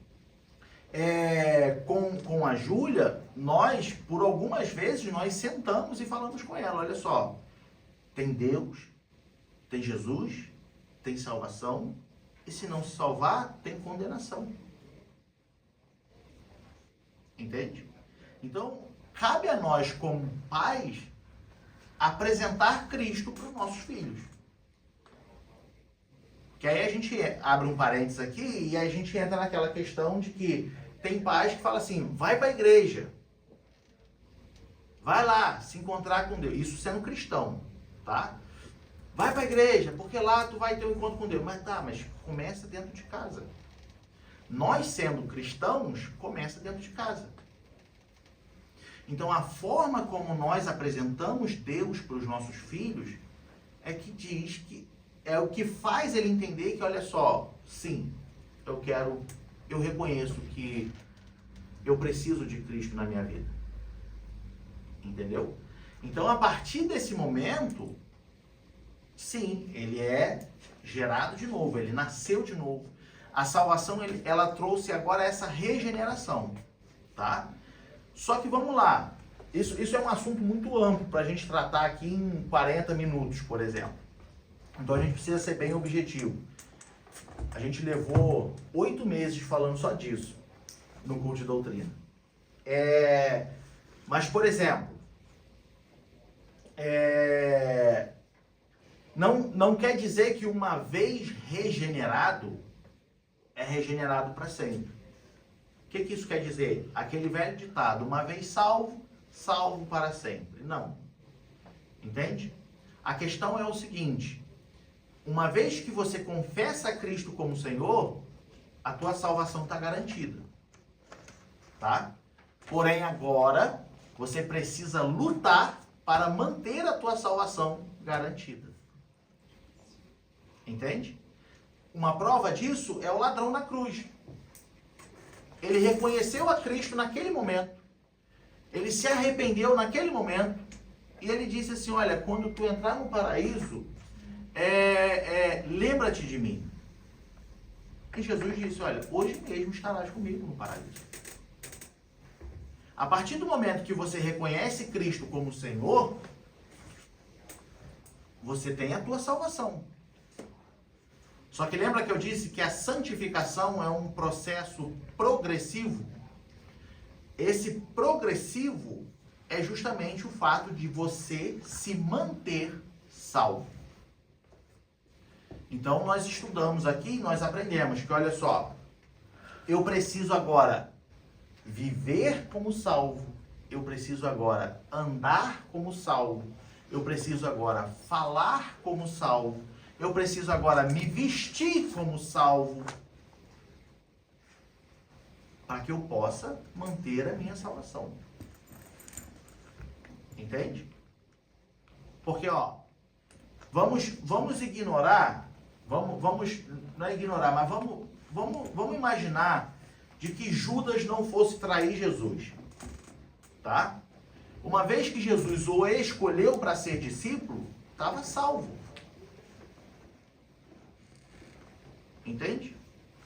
com a Júlia, nós, por algumas vezes, nós sentamos e falamos com ela, olha só, tem Deus, tem Jesus, tem salvação, e se não se salvar, tem condenação. Entende? Então, cabe a nós, como pais, apresentar Cristo para os nossos filhos. Que aí a gente abre um parênteses aqui e a gente entra naquela questão de que tem pais que falam assim, vai para a igreja. Vai lá se encontrar com Deus. Isso sendo cristão, tá? Vai para a igreja, porque lá tu vai ter um encontro com Deus. Mas começa dentro de casa. Nós, sendo cristãos, começa dentro de casa. Então, a forma como nós apresentamos Deus para os nossos filhos é que diz que é o que faz ele entender que, olha só, sim, eu reconheço que eu preciso de Cristo na minha vida. Entendeu? Então, a partir desse momento, sim, ele é gerado de novo, ele nasceu de novo. A salvação, ela trouxe agora essa regeneração, tá? Só que vamos lá, isso é um assunto muito amplo para a gente tratar aqui em 40 minutos, por exemplo. Então a gente precisa ser bem objetivo. A gente levou 8 meses falando só disso no culto de doutrina. Mas, por exemplo, não quer dizer que uma vez regenerado, é regenerado para sempre. O que isso quer dizer? Aquele velho ditado, uma vez salvo, salvo para sempre. Não. Entende? A questão é o seguinte, uma vez que você confessa a Cristo como Senhor, a tua salvação está garantida. Tá? Porém, agora, você precisa lutar para manter a tua salvação garantida. Entende? Uma prova disso é o ladrão na cruz. Ele reconheceu a Cristo naquele momento. Ele se arrependeu naquele momento. E ele disse assim, olha, quando tu entrar no paraíso, lembra-te de mim. E Jesus disse, olha, hoje mesmo estarás comigo no paraíso. A partir do momento que você reconhece Cristo como Senhor, você tem a tua salvação. Só que lembra que eu disse que a santificação é um processo progressivo? Esse progressivo é justamente o fato de você se manter salvo. Então nós estudamos aqui, nós aprendemos que, olha só, eu preciso agora viver como salvo, eu preciso agora andar como salvo, eu preciso agora falar como salvo, eu preciso agora me vestir como salvo, para que eu possa manter a minha salvação. Entende? Porque, ó, vamos ignorar, não é ignorar, mas vamos imaginar de que Judas não fosse trair Jesus, tá? Uma vez que Jesus o escolheu para ser discípulo, estava salvo. Entende?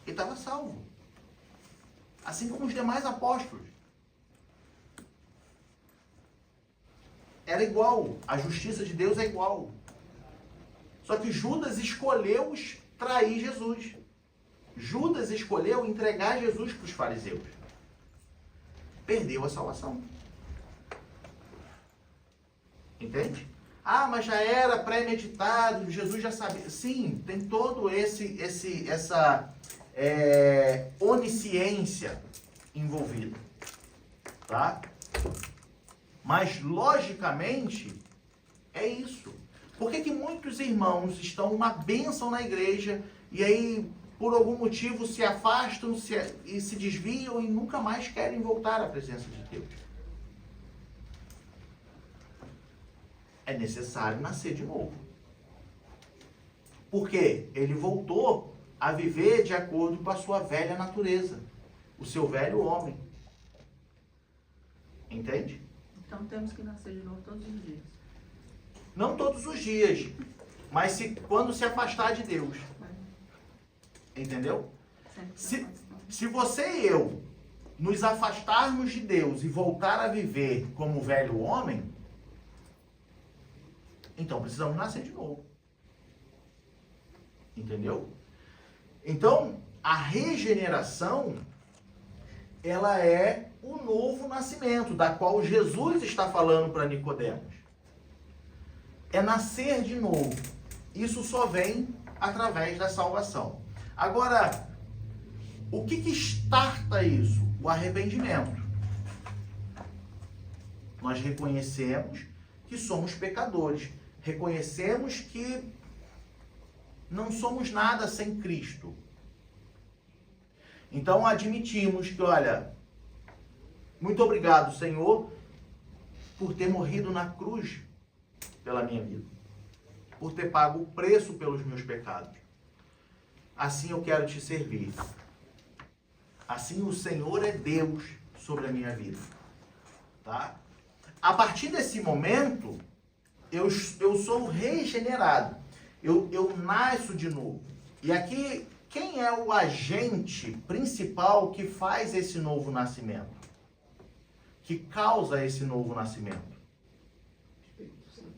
Ele estava salvo. Assim como os demais apóstolos. Era igual. A justiça de Deus é igual. Só que Judas escolheu trair Jesus. Judas escolheu entregar Jesus para os fariseus. Perdeu a salvação. Entende? Ah, mas já era premeditado, Jesus já sabia. Sim, tem todo essa onisciência envolvida. Tá? Mas, logicamente, é isso. Por que muitos irmãos estão uma bênção na igreja e aí, por algum motivo, se afastam e se desviam e nunca mais querem voltar à presença de Deus? É necessário nascer de novo. Porque ele voltou a viver de acordo com a sua velha natureza, o seu velho homem. Entende? Então temos que nascer de novo todos os dias. Não todos os dias, mas quando se afastar de Deus. Entendeu? Se você e eu nos afastarmos de Deus e voltar a viver como o velho homem, então precisamos nascer de novo. Entendeu? Então, a regeneração, ela é o novo nascimento, da qual Jesus está falando para Nicodemos. É nascer de novo. Isso só vem através da salvação. Agora, o que starta isso? O arrependimento. Nós reconhecemos que somos pecadores. Reconhecemos que não somos nada sem Cristo. Então admitimos que, olha, muito obrigado, Senhor, por ter morrido na cruz pela minha vida, por ter pago o preço pelos meus pecados. Assim eu quero te servir. Assim o Senhor é Deus sobre a minha vida. Tá? A partir desse momento, eu sou regenerado. Eu nasço de novo. E aqui, quem é o agente principal que faz esse novo nascimento? Que causa esse novo nascimento?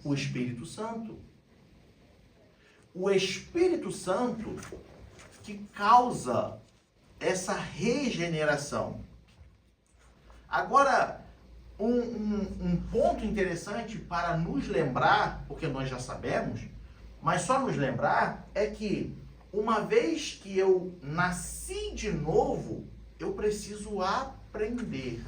O Espírito Santo. O Espírito Santo que causa essa regeneração. Agora, um ponto interessante para nos lembrar, porque nós já sabemos, mas só nos lembrar, é que uma vez que eu nasci de novo, eu preciso aprender.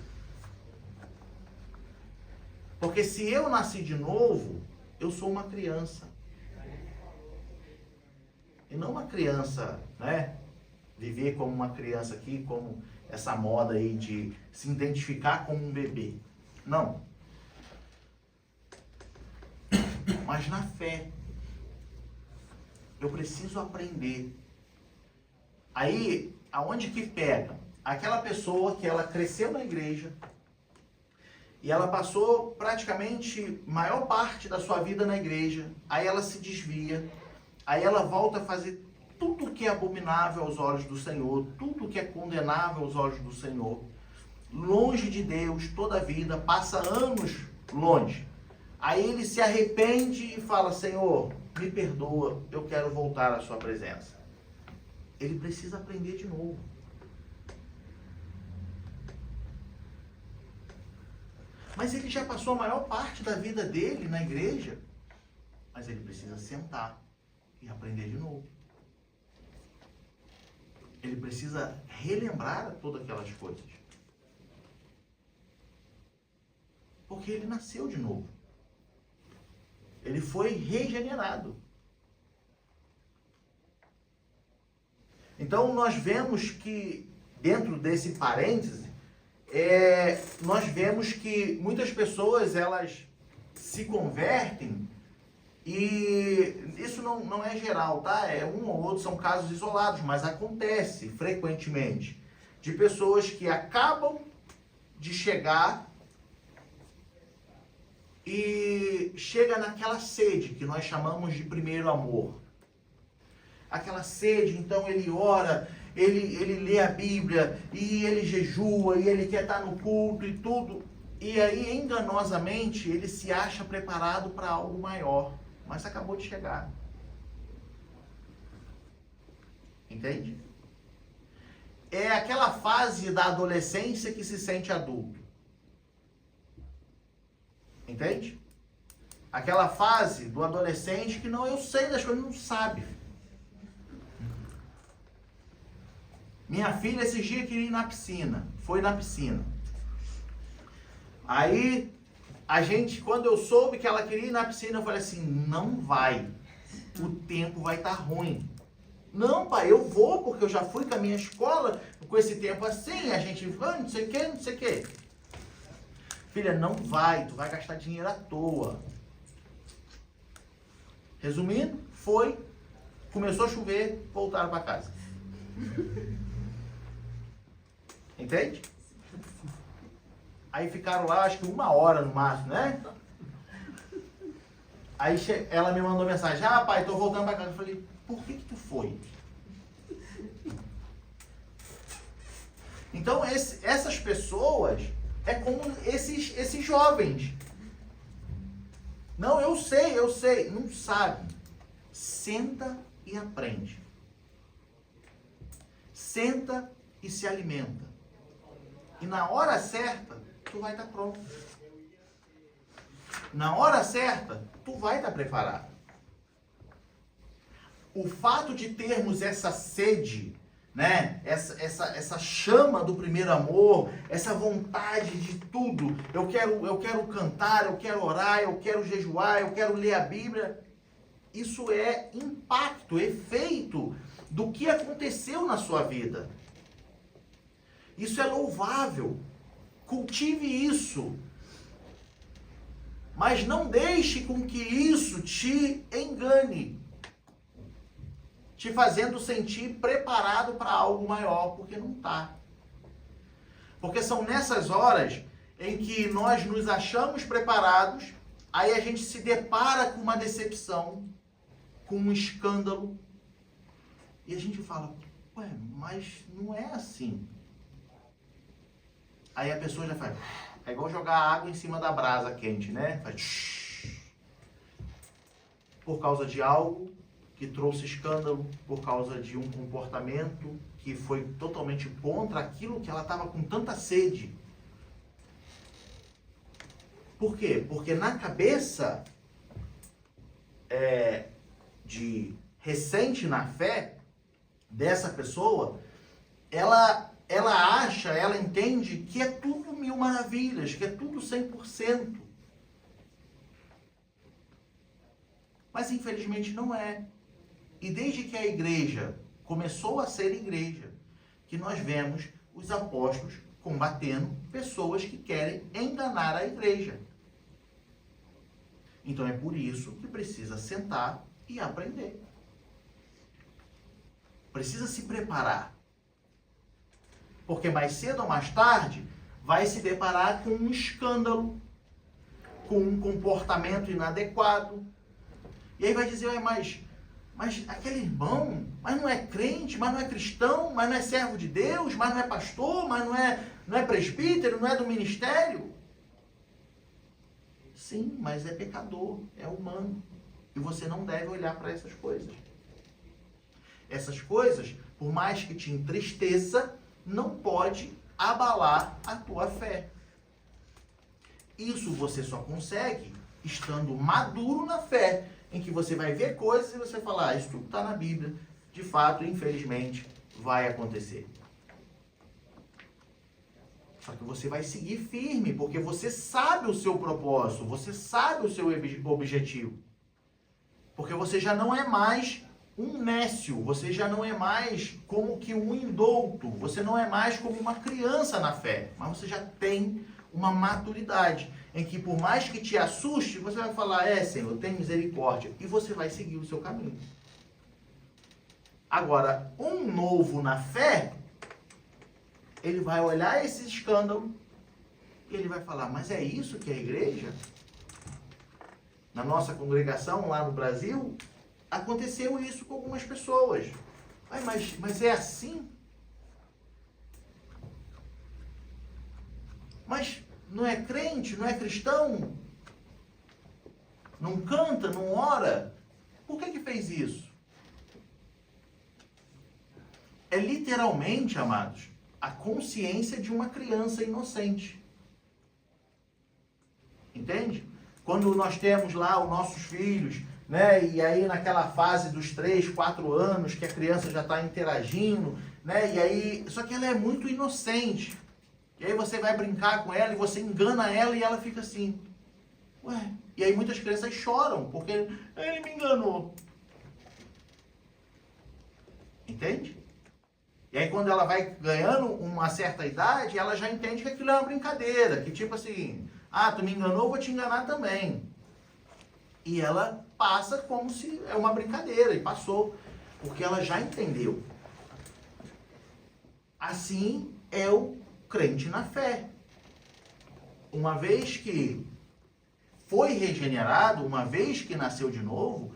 Porque se eu nasci de novo, eu sou uma criança. E não uma criança, né? Viver como uma criança aqui, como essa moda aí de se identificar como um bebê. Não. Mas na fé. Eu preciso aprender. Aí, aonde que pega? Aquela pessoa que ela cresceu na igreja e ela passou praticamente maior parte da sua vida na igreja, aí ela se desvia, aí ela volta a fazer tudo que é abominável aos olhos do Senhor, tudo que é condenável aos olhos do Senhor. longe de Deus toda a vida, passa anos longe. Aí ele se arrepende e fala: Senhor, me perdoa, eu quero voltar à sua presença. Ele precisa aprender de novo. Mas ele já passou a maior parte da vida dele na igreja. Mas ele precisa sentar e aprender de novo. Ele precisa relembrar todas aquelas coisas. Porque ele nasceu de novo. Ele foi regenerado. Então nós vemos que, dentro desse parêntese, nós vemos que muitas pessoas, elas se convertem, e isso não é geral, tá? É um ou outro, são casos isolados, mas acontece frequentemente, de pessoas que acabam de chegar e chega naquela sede que nós chamamos de primeiro amor. Aquela sede, então ele ora, ele lê a Bíblia, e ele jejua, e ele quer estar no culto e tudo. E aí, enganosamente, ele se acha preparado para algo maior, mas acabou de chegar. Entende? É aquela fase da adolescência que se sente adulto. Entende? Aquela fase do adolescente que não, eu sei das coisas, não sabe. Minha filha esses dias queria ir na piscina. Foi na piscina. Aí, quando eu soube que ela queria ir na piscina, eu falei assim: não vai. O tempo vai estar ruim. Não, pai, eu vou, porque eu já fui com a minha escola, com esse tempo assim, a gente vai, não sei o que, não sei o que. Filha, não vai, tu vai gastar dinheiro à toa. Resumindo, foi, começou a chover, voltaram para casa. Entende? Aí ficaram lá, acho que 1 hora no máximo, né? Aí ela me mandou mensagem: ah, pai, tô voltando para casa. Eu falei: por que tu foi? Então, essas pessoas é como esses jovens. Não, eu sei. Não sabe. Senta e aprende. Senta e se alimenta. E na hora certa, tu vai estar pronto. Na hora certa, tu vai estar preparado. O fato de termos essa sede, né? Essa chama do primeiro amor, essa vontade de tudo. Eu quero cantar, eu quero orar, eu quero jejuar, eu quero ler a Bíblia. Isso é impacto, efeito do que aconteceu na sua vida. Isso é louvável. Cultive isso. Mas não deixe com que isso te engane, te fazendo sentir preparado para algo maior, porque não está. Porque são nessas horas em que nós nos achamos preparados, aí a gente se depara com uma decepção, com um escândalo, e a gente fala: ué, mas não é assim. Aí a pessoa já faz, é igual jogar água em cima da brasa quente, né? Faz, por causa de algo que trouxe escândalo, por causa de um comportamento que foi totalmente contra aquilo que ela estava com tanta sede. Por quê? Porque na cabeça de recente na fé dessa pessoa, ela acha, ela entende que é tudo 1000 maravilhas, que é tudo 100%. Mas infelizmente não é. E desde que a igreja começou a ser igreja, que nós vemos os apóstolos combatendo pessoas que querem enganar a igreja. Então é por isso que precisa sentar e aprender. Precisa se preparar. Porque mais cedo ou mais tarde vai se deparar com um escândalo, com um comportamento inadequado. E aí vai dizer: mas mas aquele irmão, mas não é crente, mas não é cristão, mas não é servo de Deus, mas não é pastor, mas não é presbítero, não é do ministério. Sim, mas é pecador, é humano. E você não deve olhar para essas coisas. Essas coisas, por mais que te entristeça, não pode abalar a tua fé. Isso você só consegue estando maduro na fé, em que você vai ver coisas e você falar, isso tudo está na Bíblia. De fato, infelizmente, vai acontecer. Só que você vai seguir firme, porque você sabe o seu propósito, você sabe o seu objetivo. Porque você já não é mais um nécio, você já não é mais como que um indouto, você não é mais como uma criança na fé, mas você já tem uma maturidade, em que por mais que te assuste, você vai falar, Senhor, tem misericórdia, e você vai seguir o seu caminho. Agora, um novo na fé, ele vai olhar esse escândalo, e ele vai falar, mas é isso que é a igreja? Na nossa congregação lá no Brasil, aconteceu isso com algumas pessoas. Mas é assim? Mas não é crente, não é cristão? Não canta, não ora? Por que fez isso? É literalmente, amados, a consciência de uma criança inocente. Entende? Quando nós temos lá os nossos filhos, né? E aí naquela fase dos 3, 4 anos, que a criança já está interagindo, né? E aí, só que ela é muito inocente. E aí você vai brincar com ela e você engana ela e ela fica assim. Ué? E aí muitas crianças choram, porque ele me enganou. Entende? E aí quando ela vai ganhando uma certa idade, ela já entende que aquilo é uma brincadeira. Que tipo assim, tu me enganou, eu vou te enganar também. E ela passa como se é uma brincadeira, e passou. Porque ela já entendeu. Assim é o crente na fé. Uma vez que foi regenerado, uma vez que nasceu de novo,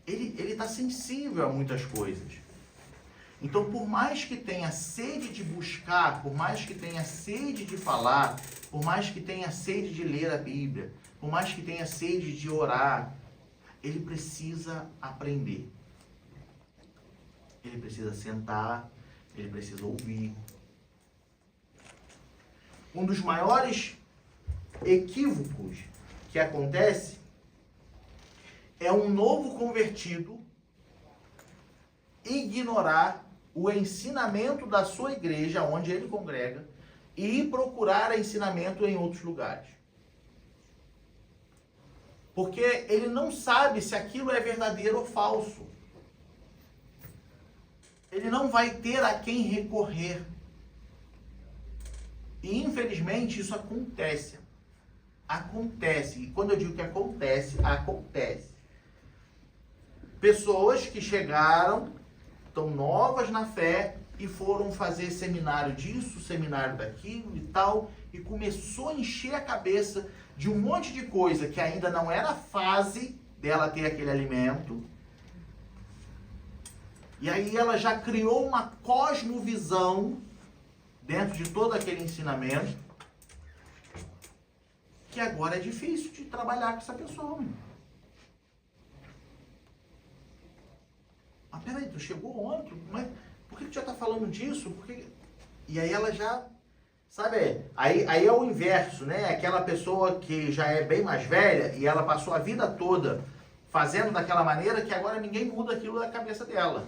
ele está sensível a muitas coisas. Então, por mais que tenha sede de buscar, por mais que tenha sede de falar, por mais que tenha sede de ler a Bíblia, por mais que tenha sede de orar, ele precisa aprender. Ele precisa sentar, ele precisa ouvir. Um dos maiores equívocos que acontece é um novo convertido ignorar o ensinamento da sua igreja, onde ele congrega, e procurar ensinamento em outros lugares. Porque ele não sabe se aquilo é verdadeiro ou falso. Ele não vai ter a quem recorrer. E infelizmente isso acontece. Acontece. E quando eu digo que acontece, acontece. Pessoas que chegaram, estão novas na fé e foram fazer seminário disso, seminário daquilo e tal, e começou a encher a cabeça de um monte de coisa que ainda não era a fase dela ter aquele alimento. E aí ela já criou uma cosmovisão dentro de todo aquele ensinamento, que agora é difícil de trabalhar com essa pessoa. Mas peraí, tu chegou ontem, mas por que tu já está falando disso? E aí ela já, sabe, aí é o inverso, né? Aquela pessoa que já é bem mais velha e ela passou a vida toda fazendo daquela maneira que agora ninguém muda aquilo da cabeça dela.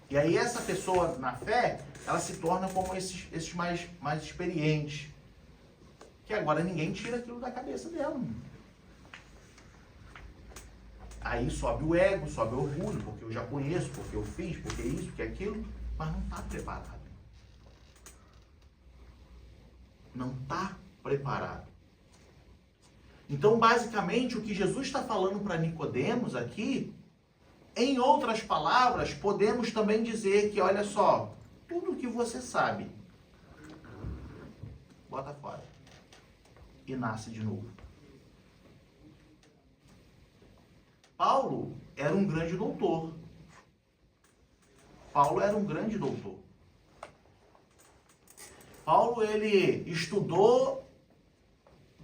E aí essa pessoa na fé, ela se torna como esses mais experientes. Que agora ninguém tira aquilo da cabeça dela. Aí sobe o ego, sobe o orgulho, porque eu já conheço, porque eu fiz, porque isso, porque aquilo, mas não está preparado. Não está preparado. Então, basicamente, o que Jesus está falando para Nicodemos aqui, em outras palavras, podemos também dizer que, olha só, tudo que você sabe, bota fora e nasce de novo. Paulo era um grande doutor. Paulo era um grande doutor. Paulo, ele estudou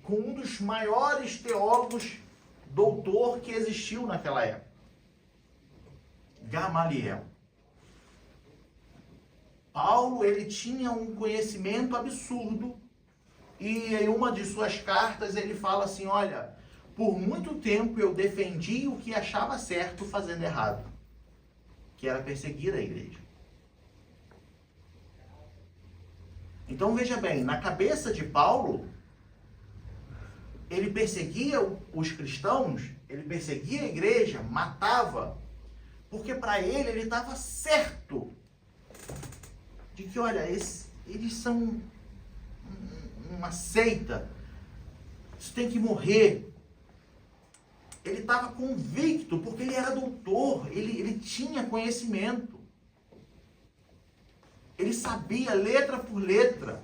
com um dos maiores teólogos doutor que existiu naquela época, Gamaliel. Paulo, ele tinha um conhecimento absurdo e em uma de suas cartas ele fala assim, olha, por muito tempo eu defendi o que achava certo fazendo errado, que era perseguir a igreja. Então veja bem, na cabeça de Paulo, ele perseguia os cristãos, ele perseguia a igreja, matava, porque para ele estava certo de que, olha, eles são uma seita, isso tem que morrer. Ele estava convicto, porque ele era doutor, ele tinha conhecimento. Ele sabia letra por letra.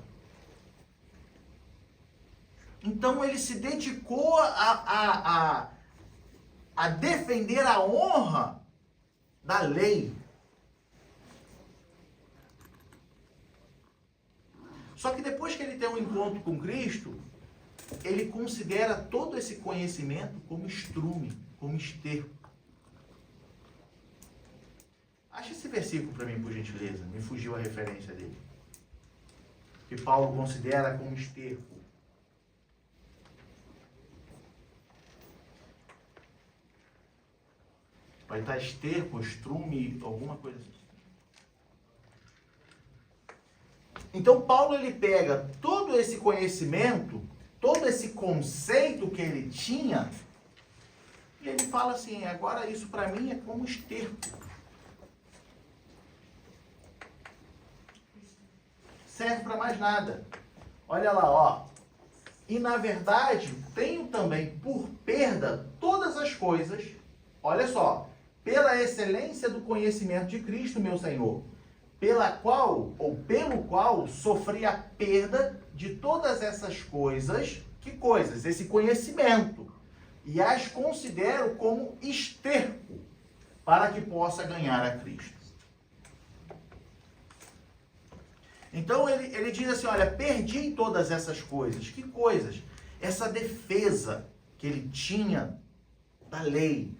Então ele se dedicou a defender a honra da lei. Só que depois que ele tem um encontro com Cristo, ele considera todo esse conhecimento como estrume, como esterco. Acha esse versículo para mim, por gentileza. Me fugiu a referência dele. Que Paulo considera como esterco. Vai estar esterco, estrume, alguma coisa assim. Então Paulo, ele pega todo esse conhecimento, todo esse conceito que ele tinha, e ele fala assim, agora isso para mim é como esterco. Serve para mais nada. Olha lá, ó. E na verdade, tenho também por perda todas as coisas, olha só, pela excelência do conhecimento de Cristo, meu Senhor, pela qual, ou pelo qual, sofri a perda de todas essas coisas. Que coisas? Esse conhecimento. E as considero como esterco, para que possa ganhar a Cristo. Então ele diz assim, olha, perdi todas essas coisas. Que coisas? Essa defesa que ele tinha da lei,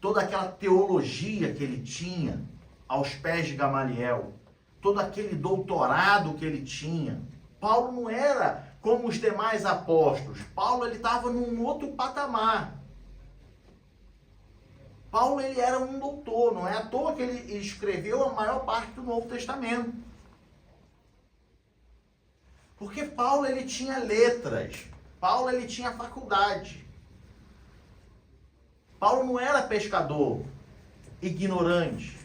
toda aquela teologia que ele tinha aos pés de Gamaliel, todo aquele doutorado que ele tinha. Paulo não era como os demais apóstolos. Paulo, ele estava num outro patamar. Paulo, ele era um doutor. Não é à toa que ele escreveu a maior parte do Novo Testamento. Porque Paulo, ele tinha letras. Paulo, ele tinha faculdade. Paulo não era pescador, ignorante.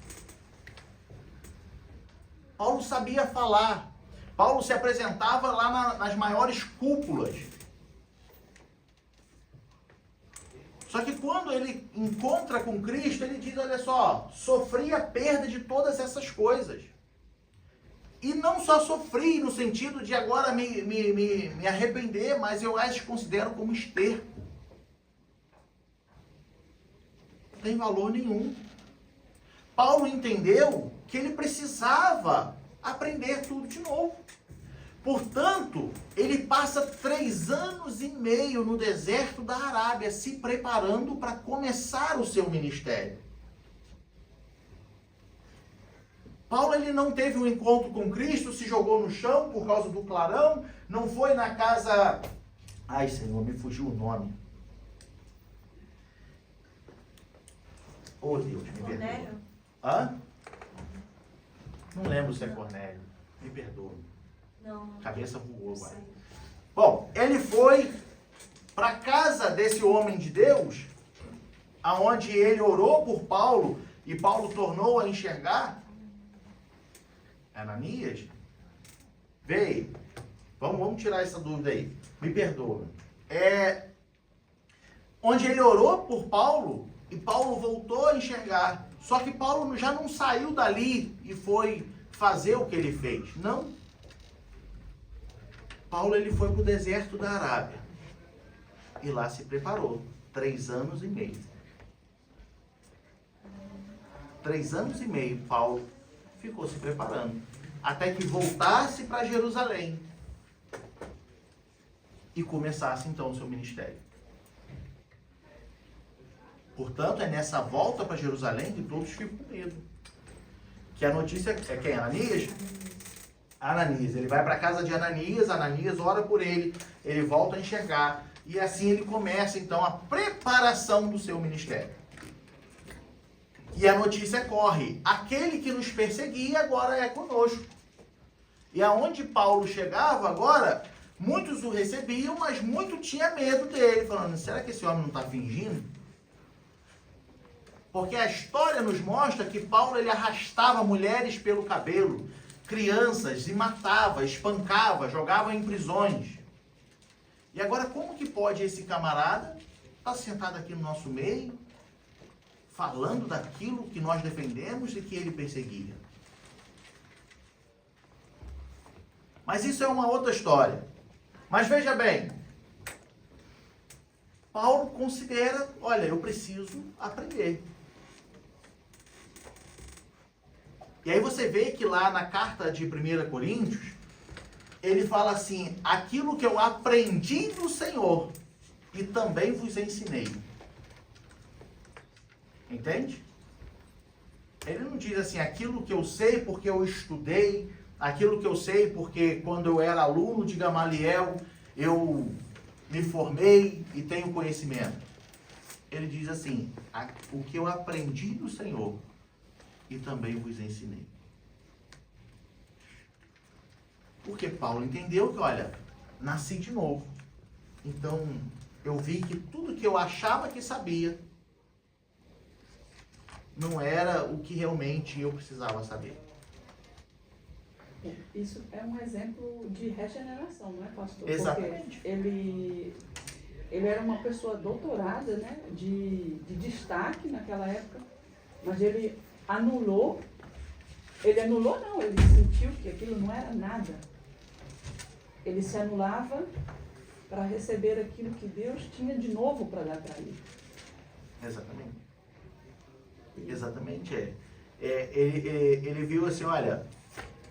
Paulo sabia falar. Paulo se apresentava lá nas maiores cúpulas. Só que quando ele encontra com Cristo, ele diz, olha só, sofri a perda de todas essas coisas. E não só sofri no sentido de agora me arrepender, mas eu as considero como esterco. Não tem valor nenhum. Paulo entendeu que ele precisava aprender tudo de novo. Portanto, ele passa 3 anos e meio no deserto da Arábia, se preparando para começar o seu ministério. Paulo, ele não teve um encontro com Cristo, se jogou no chão por causa do clarão, não foi na casa... Ai, Senhor, me fugiu o nome. Oh, Deus, me perdoa. Hã? Não lembro se é Cornélio. Me perdoa. Não. Cabeça voou agora. Bom, ele foi para a casa desse homem de Deus, aonde ele orou por Paulo, e Paulo tornou a enxergar. Ananias? Veio. Vamos tirar essa dúvida aí. Me perdoa. Onde ele orou por Paulo, e Paulo voltou a enxergar. Só que Paulo já não saiu dali e foi fazer o que ele fez. Não. Paulo, ele foi para o deserto da Arábia. E lá se preparou. 3 anos e meio. 3 anos e meio, Paulo ficou se preparando, até que voltasse para Jerusalém e começasse então o seu ministério. Portanto, é nessa volta para Jerusalém que todos ficam com medo. Que a notícia é quem? Ananias? Ananias. Ele vai para a casa de Ananias, Ananias ora por ele, ele volta a enxergar. E assim ele começa então a preparação do seu ministério. E a notícia corre: aquele que nos perseguia agora é conosco. E aonde Paulo chegava agora, muitos o recebiam, mas muito tinha medo dele, falando: será que esse homem não está fingindo? Porque a história nos mostra que Paulo ele arrastava mulheres pelo cabelo, crianças, e matava, espancava, jogava em prisões. E agora, como que pode esse camarada estar sentado aqui no nosso meio, falando daquilo que nós defendemos e que ele perseguia? Mas isso é uma outra história. Mas veja bem, Paulo considera, olha, eu preciso aprender. E aí você vê que lá na carta de 1 Coríntios, ele fala assim: aquilo que eu aprendi do Senhor e também vos ensinei. Entende? Ele não diz assim, aquilo que eu sei porque eu estudei, aquilo que eu sei porque quando eu era aluno de Gamaliel, eu me formei e tenho conhecimento. Ele diz assim, o que eu aprendi do Senhor e também vos ensinei. Porque Paulo entendeu que, olha, nasci de novo. Então, eu vi que tudo que eu achava que sabia não era o que realmente eu precisava saber. Isso é um exemplo de regeneração, não é, pastor? Exatamente. Porque ele era uma pessoa doutorada, né, de destaque naquela época, mas ele sentiu que aquilo não era nada. Ele se anulava para receber aquilo que Deus tinha de novo para dar para ele. Exatamente. Exatamente, ele viu assim, olha,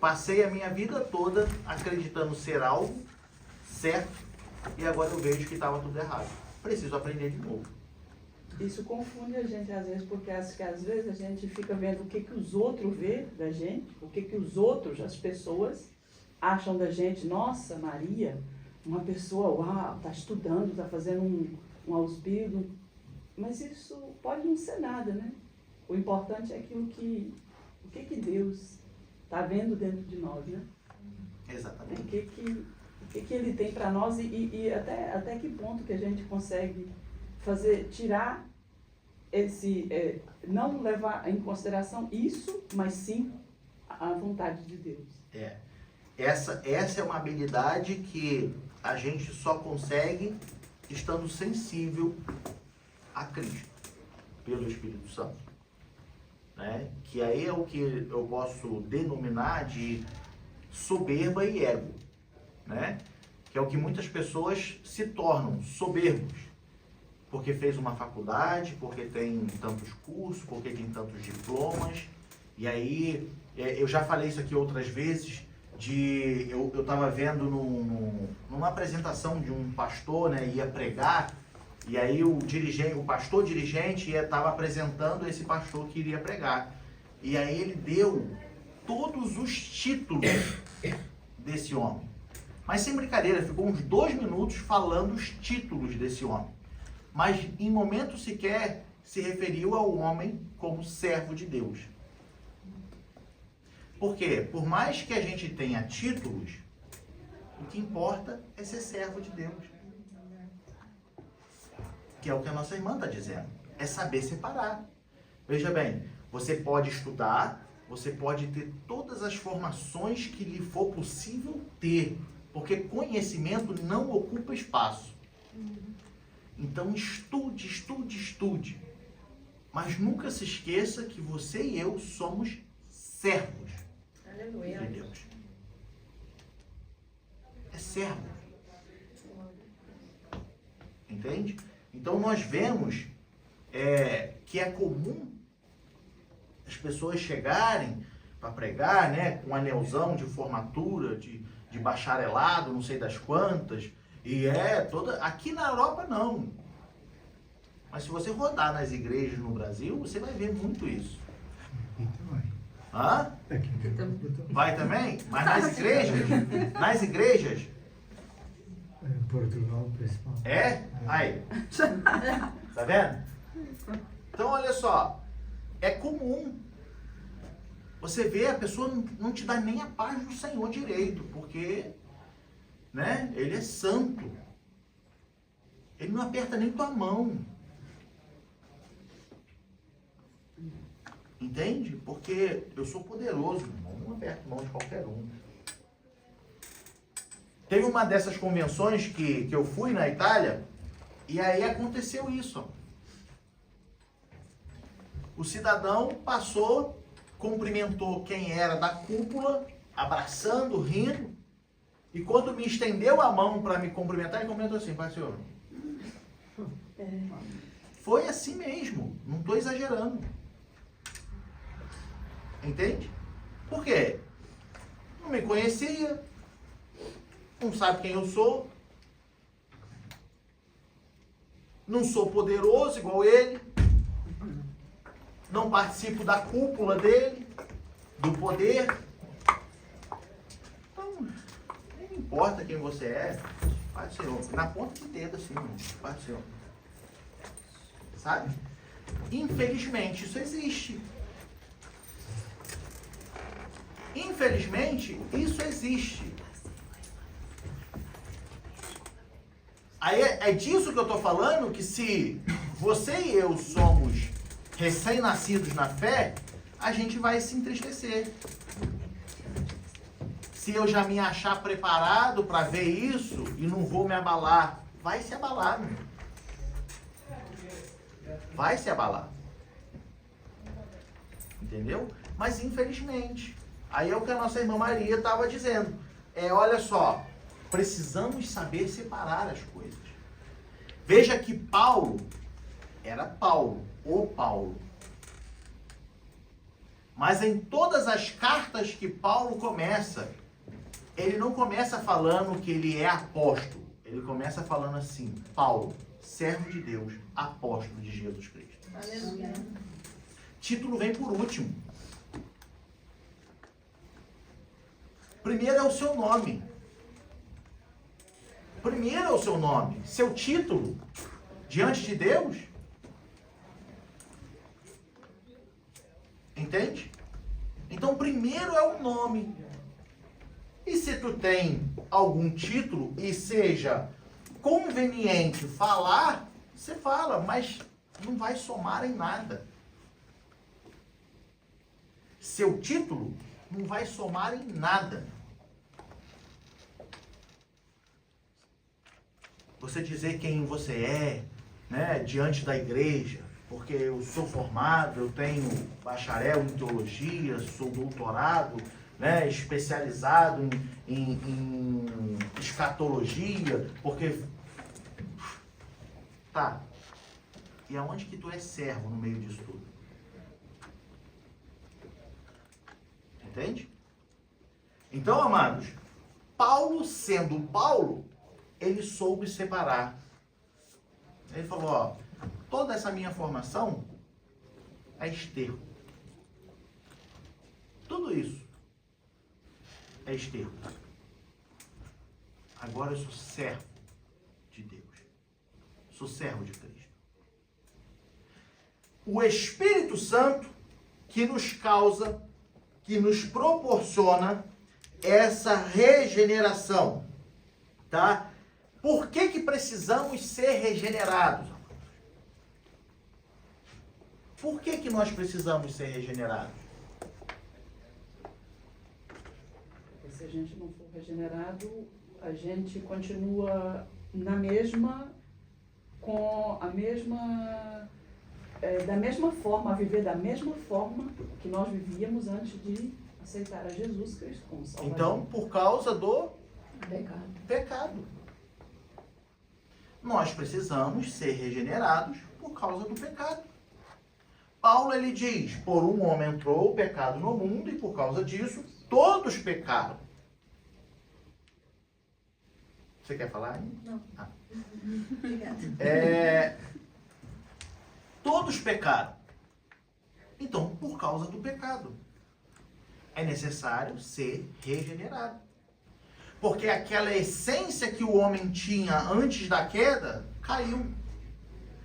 passei a minha vida toda acreditando ser algo certo e agora eu vejo que estava tudo errado. Preciso aprender de novo. Isso confunde a gente às vezes, porque às vezes a gente fica vendo o que os outros vê da gente, o que os outros, as pessoas, acham da gente. Nossa, Maria, uma pessoa, uau, está estudando, está fazendo um auspício, mas isso pode não ser nada, né? O importante é aquilo o que Deus está vendo dentro de nós, né? Exatamente. O que Ele tem para nós e até que ponto que a gente consegue tirar não levar em consideração isso, mas sim a vontade de Deus. Essa é uma habilidade que a gente só consegue estando sensível a Cristo, pelo Espírito Santo. Né? Que aí é o que eu posso denominar de soberba e ego. Né? Que é o que muitas pessoas se tornam soberbos. Porque fez uma faculdade, porque tem tantos cursos, porque tem tantos diplomas. E aí, eu já falei isso aqui outras vezes, eu estava vendo numa apresentação de um pastor, né, ia pregar, e aí o pastor dirigente estava apresentando esse pastor que iria pregar. E aí ele deu todos os títulos desse homem. Mas sem brincadeira, ficou uns 2 minutos falando os títulos desse homem. Mas em momento sequer se referiu ao homem como servo de Deus. Por quê? Por mais que a gente tenha títulos, o que importa é ser servo de Deus. Que é o que a nossa irmã está dizendo. É saber separar. Veja bem, você pode estudar, você pode ter todas as formações que lhe for possível ter, porque conhecimento não ocupa espaço. Então estude. Mas nunca se esqueça que você e eu somos servos. Aleluia. De Deus. É servo. Entende? Então nós vemos que é comum as pessoas chegarem para pregar, né, com um anelzão de formatura, de bacharelado, não sei das quantas, e toda... Aqui na Europa, não. Mas se você rodar nas igrejas no Brasil, você vai ver muito isso. Hã? Vai também? Mas nas igrejas... Em Portugal, principalmente. É? Aí. Tá vendo? Então, olha só. É comum. Você vê, a pessoa não te dá nem a paz do Senhor direito, porque, né, Ele é santo. Ele não aperta nem tua mão. Entende? Porque eu sou poderoso, irmão. Não aperto mão de qualquer um. Teve uma dessas convenções que eu fui na Itália, e aí aconteceu isso. Ó. O cidadão passou, cumprimentou quem era da cúpula, abraçando, rindo, e quando me estendeu a mão para me cumprimentar, ele comentou assim: Pai, senhor. Foi assim mesmo, não estou exagerando. Entende? Por quê? Não me conhecia, não sabe quem eu sou, não sou poderoso igual ele, não participo da cúpula dele, do poder. Então, nem importa quem você é, Pai do Senhor, na ponta de dedo assim, Pai do Senhor. Sabe? Infelizmente, isso existe. Infelizmente, isso existe. Aí é disso que eu estou falando, que se você e eu somos recém-nascidos na fé, a gente vai se entristecer. Se eu já me achar preparado para ver isso e não vou me abalar, vai se abalar, meu. Vai se abalar. Entendeu? Mas infelizmente, aí é o que a nossa irmã Maria estava dizendo. Olha só, precisamos saber separar as coisas. Veja que Paulo era Paulo, o Paulo. Mas em todas as cartas que Paulo começa, ele não começa falando que ele é apóstolo. Ele começa falando assim: Paulo, servo de Deus, apóstolo de Jesus Cristo. Aleluia. Título vem por último. Primeiro é o seu nome. Primeiro é o seu nome. Seu título diante de Deus. Entende? Então, primeiro é o nome. E se tu tem algum título e seja conveniente falar, você fala, mas não vai somar em nada. Seu título não vai somar em nada. Você dizer quem você é, né, diante da igreja, porque eu sou formado, eu tenho bacharel em teologia, sou doutorado, né, especializado em escatologia, porque... Tá. E aonde que tu é servo no meio disso tudo? Entende? Então, amados, Paulo sendo Paulo, ele soube separar. Ele falou, ó, toda essa minha formação é esterco. Tudo isso é esterco. Agora eu sou servo de Deus. Sou servo de Cristo. O Espírito Santo que nos causa, que nos proporciona essa regeneração, tá? Por que precisamos ser regenerados? Por que nós precisamos ser regenerados? Porque se a gente não for regenerado, a gente continua na mesma, com a mesma, da mesma forma, a viver da mesma forma que nós vivíamos antes de aceitar a Jesus Cristo como Salvador. Então, por causa do Pecado. Nós precisamos ser regenerados por causa do pecado. Paulo ele diz, por um homem entrou o pecado no mundo e por causa disso todos pecaram. Você quer falar ainda? Não. Ah. Obrigada. Todos pecaram. Então, por causa do pecado, é necessário ser regenerado. Porque aquela essência que o homem tinha antes da queda, caiu.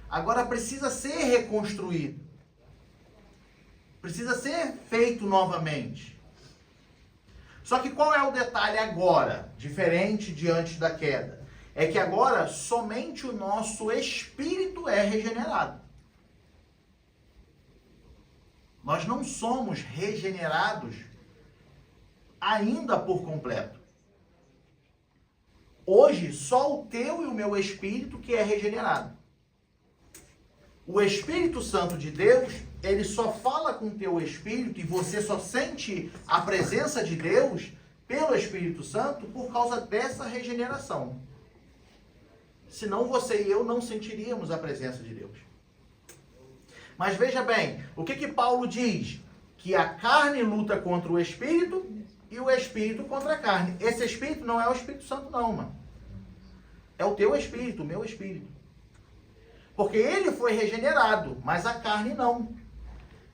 Agora precisa ser reconstruído. Precisa ser feito novamente. Só que qual é o detalhe agora, diferente de antes da queda? É que agora somente o nosso espírito é regenerado. Nós não somos regenerados ainda por completo. Hoje, só o teu e o meu espírito que é regenerado. O Espírito Santo de Deus, ele só fala com o teu espírito e você só sente a presença de Deus pelo Espírito Santo por causa dessa regeneração. Senão você e eu não sentiríamos a presença de Deus. Mas veja bem, o que Paulo diz? Que a carne luta contra o Espírito e o Espírito contra a carne. Esse Espírito não é o Espírito Santo não, mano. É o teu Espírito, o meu Espírito. Porque ele foi regenerado, mas a carne não.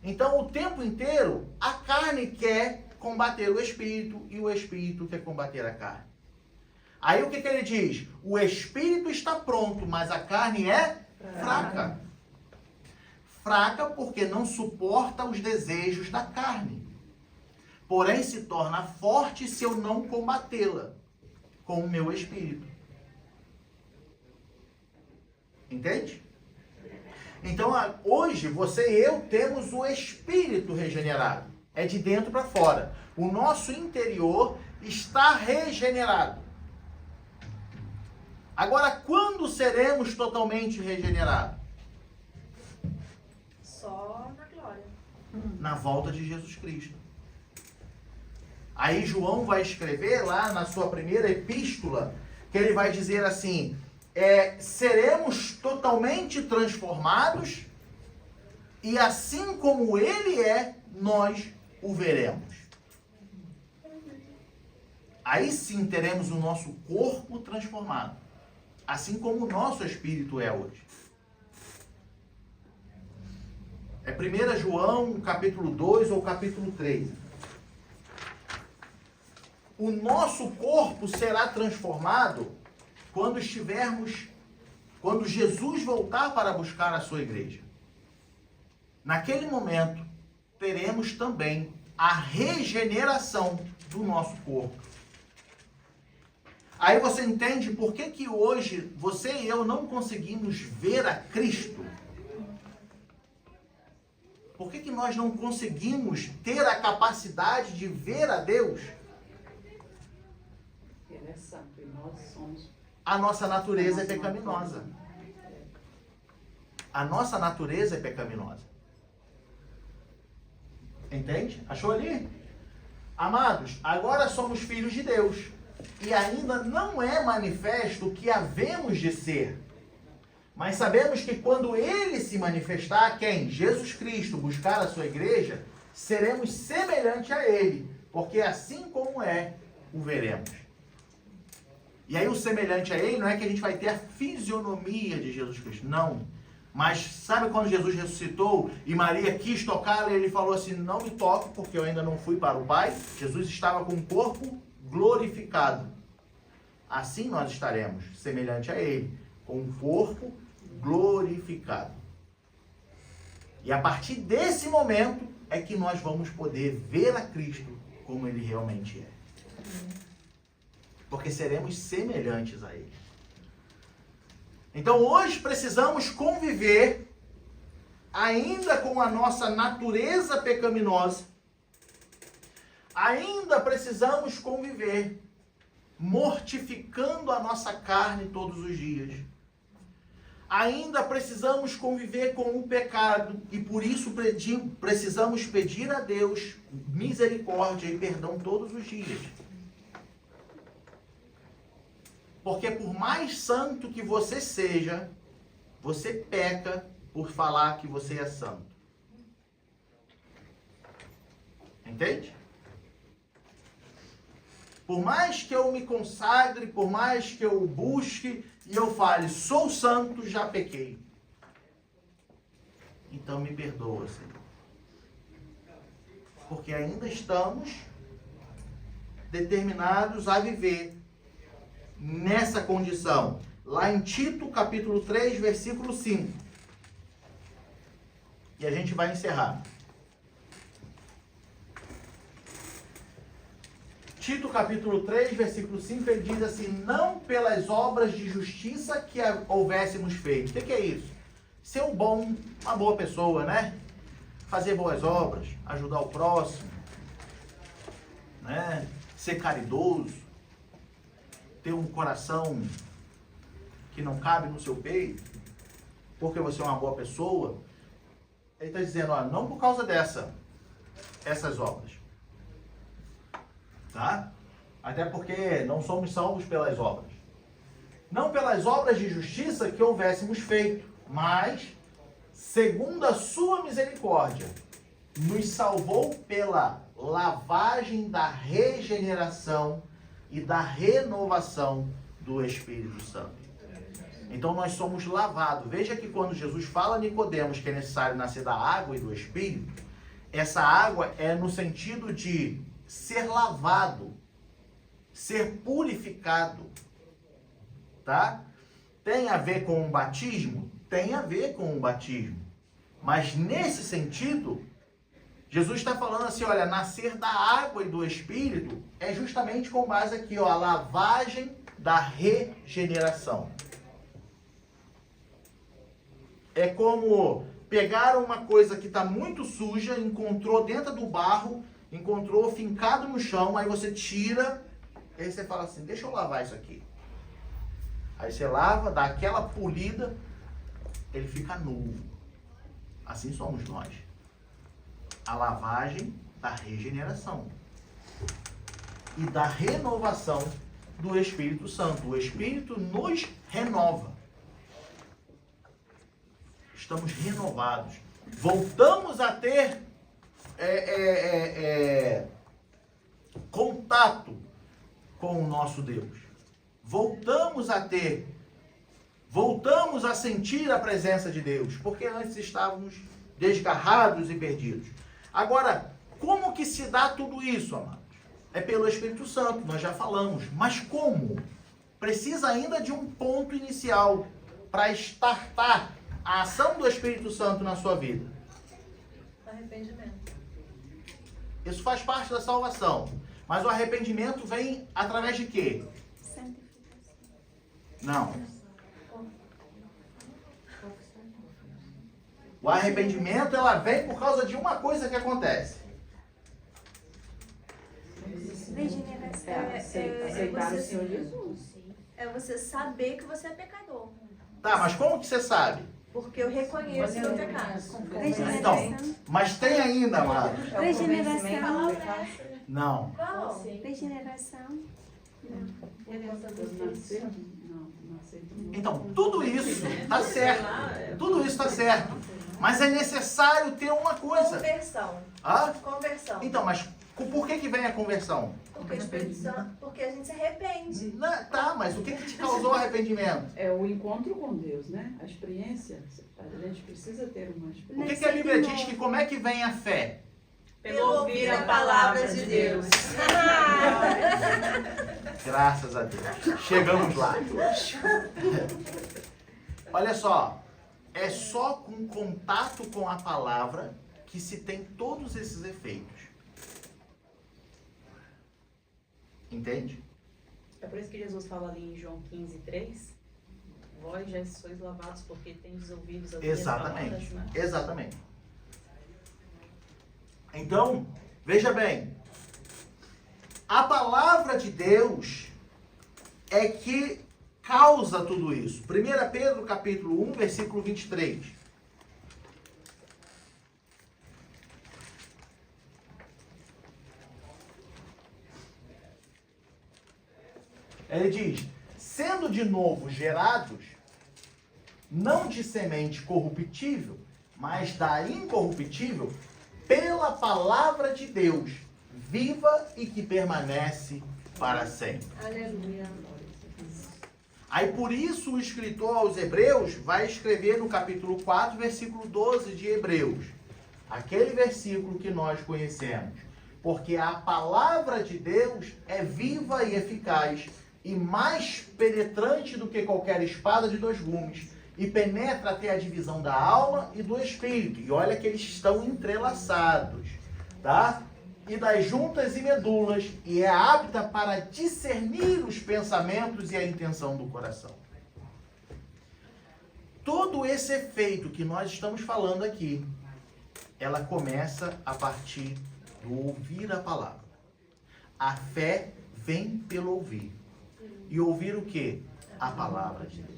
Então, o tempo inteiro, a carne quer combater o Espírito e o Espírito quer combater a carne. Aí o que ele diz? O Espírito está pronto, mas a carne é fraca. Fraca porque não suporta os desejos da carne. Porém, se torna forte se eu não combatê-la com o meu Espírito. Entende? Então, hoje, você e eu temos o espírito regenerado. É de dentro para fora. O nosso interior está regenerado. Agora, quando seremos totalmente regenerados? Só na glória. Na volta de Jesus Cristo. Aí João vai escrever lá na sua primeira epístola, que ele vai dizer assim... seremos totalmente transformados e assim como ele é, nós o veremos. Aí sim teremos o nosso corpo transformado, assim como o nosso espírito é hoje. É 1 João, capítulo 2 ou capítulo 3. O nosso corpo será transformado quando Jesus voltar para buscar a sua igreja. Naquele momento, teremos também a regeneração do nosso corpo. Aí você entende por que hoje você e eu não conseguimos ver a Cristo? Por que nós não conseguimos ter a capacidade de ver a Deus? Ele é santo e nós somos. A nossa natureza é pecaminosa. A nossa natureza é pecaminosa. Entende? Achou ali? Amados, agora somos filhos de Deus. E ainda não é manifesto o que havemos de ser. Mas sabemos que quando Ele se manifestar, quem? Jesus Cristo, buscar a sua igreja, seremos semelhante a Ele. Porque assim como é, o veremos. E aí o semelhante a ele não é que a gente vai ter a fisionomia de Jesus Cristo, não. Mas sabe quando Jesus ressuscitou e Maria quis tocá-lo e ele falou assim, não me toque porque eu ainda não fui para o Pai? Jesus estava com o corpo glorificado. Assim nós estaremos, semelhante a ele, com o corpo glorificado. E a partir desse momento é que nós vamos poder ver a Cristo como ele realmente é. Porque seremos semelhantes a Ele. Então hoje precisamos conviver ainda com a nossa natureza pecaminosa. Ainda precisamos conviver mortificando a nossa carne todos os dias. Ainda precisamos conviver com o pecado e por isso precisamos pedir a Deus misericórdia e perdão todos os dias. Porque por mais santo que você seja, você peca por falar que você é santo. Entende? Por mais que eu me consagre, por mais que eu busque e eu fale, sou santo, já pequei. Então me perdoa, Senhor. Porque ainda estamos determinados a viver nessa condição. Lá em Tito, capítulo 3, versículo 5. E a gente vai encerrar. Tito, capítulo 3, versículo 5, ele diz assim: não pelas obras de justiça que houvéssemos feito. O que é isso? Ser uma boa pessoa, né? Fazer boas obras, ajudar o próximo, né? Ser caridoso, ter um coração que não cabe no seu peito, porque você é uma boa pessoa. Ele está dizendo, ó, não por causa essas obras. Tá? Até porque não somos salvos pelas obras. Não pelas obras de justiça que houvéssemos feito, mas, segundo a sua misericórdia, nos salvou pela lavagem da regeneração e da renovação do Espírito Santo. Então nós somos lavados. Veja que quando Jesus fala a Nicodemos que é necessário nascer da água e do Espírito, essa água é no sentido de ser lavado, ser purificado, tá? Tem a ver com o batismo? Tem a ver com o batismo. Mas nesse sentido, Jesus está falando assim, olha, nascer da água e do Espírito é justamente com base aqui, ó, a lavagem da regeneração. É como pegar uma coisa que está muito suja, encontrou dentro do barro, encontrou fincado no chão, aí você tira, e aí você fala assim, deixa eu lavar isso aqui. Aí você lava, dá aquela polida, ele fica novo. Assim somos nós. A lavagem da regeneração e da renovação do Espírito Santo. O Espírito nos renova. Estamos renovados. Voltamos a ter contato com o nosso Deus. Voltamos a sentir a presença de Deus, porque antes estávamos desgarrados e perdidos. Agora, como que se dá tudo isso, amados? É pelo Espírito Santo, nós já falamos. Mas como? Precisa ainda de um ponto inicial para startar a ação do Espírito Santo na sua vida. Arrependimento. Isso faz parte da salvação. Mas o arrependimento vem através de quê? Não. O arrependimento, ela vem por causa de uma coisa que acontece. Aceitar o Senhor Jesus. É você saber que você é pecador. Tá, mas como que você sabe? Porque eu reconheço meu pecado. Então, mas tem ainda, amado. Regeneração. Não. Qual? Regeneração. Então, tudo isso está certo. Tudo isso está certo. Mas é necessário ter uma coisa. Conversão. Hã? Conversão. Então, mas por que vem a conversão? Porque a gente se arrepende. Não, tá, mas o que te causou arrependimento? É o encontro com Deus, né? A experiência. A gente precisa ter uma O experiência. que a Bíblia diz que como é que vem a fé? Pelo ouvir a palavra de Deus. Graças a Deus. Chegamos lá. Olha só. É só com contato com a palavra que se tem todos esses efeitos. Entende? É por isso que Jesus fala ali em João 15:3, vós já sois lavados porque tendes ouvido as minhas palavras, Exatamente. né? Exatamente. Então, veja bem. A palavra de Deus é que causa tudo isso. 1 Pedro capítulo 1, versículo 23. Ele diz, sendo de novo gerados, não de semente corruptível, mas da incorruptível, pela pela palavra de Deus, viva e que permanece para sempre. Aleluia. Aí por isso o escritor aos Hebreus vai escrever no capítulo 4, versículo 12 de Hebreus. Aquele versículo que nós conhecemos. Porque a palavra de Deus é viva e eficaz e mais penetrante do que qualquer espada de dois gumes e penetra até a divisão da alma e do espírito. E olha que eles estão entrelaçados, tá? E das juntas e medulas, e é apta para discernir os pensamentos e a intenção do coração. Todo esse efeito que nós estamos falando aqui, ela começa a partir do ouvir a palavra. A fé vem pelo ouvir. E ouvir o quê? A palavra de Deus.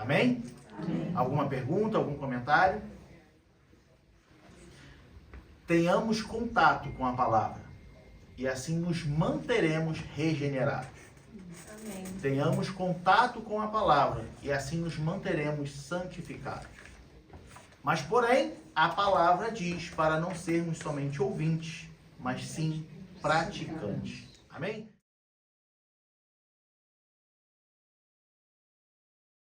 Amém? Amém. Alguma pergunta, algum comentário? Tenhamos contato com a palavra e assim nos manteremos regenerados. Amém. Tenhamos contato com a palavra e assim nos manteremos santificados. Mas, porém, a palavra diz para não sermos somente ouvintes, mas sim praticantes. Amém?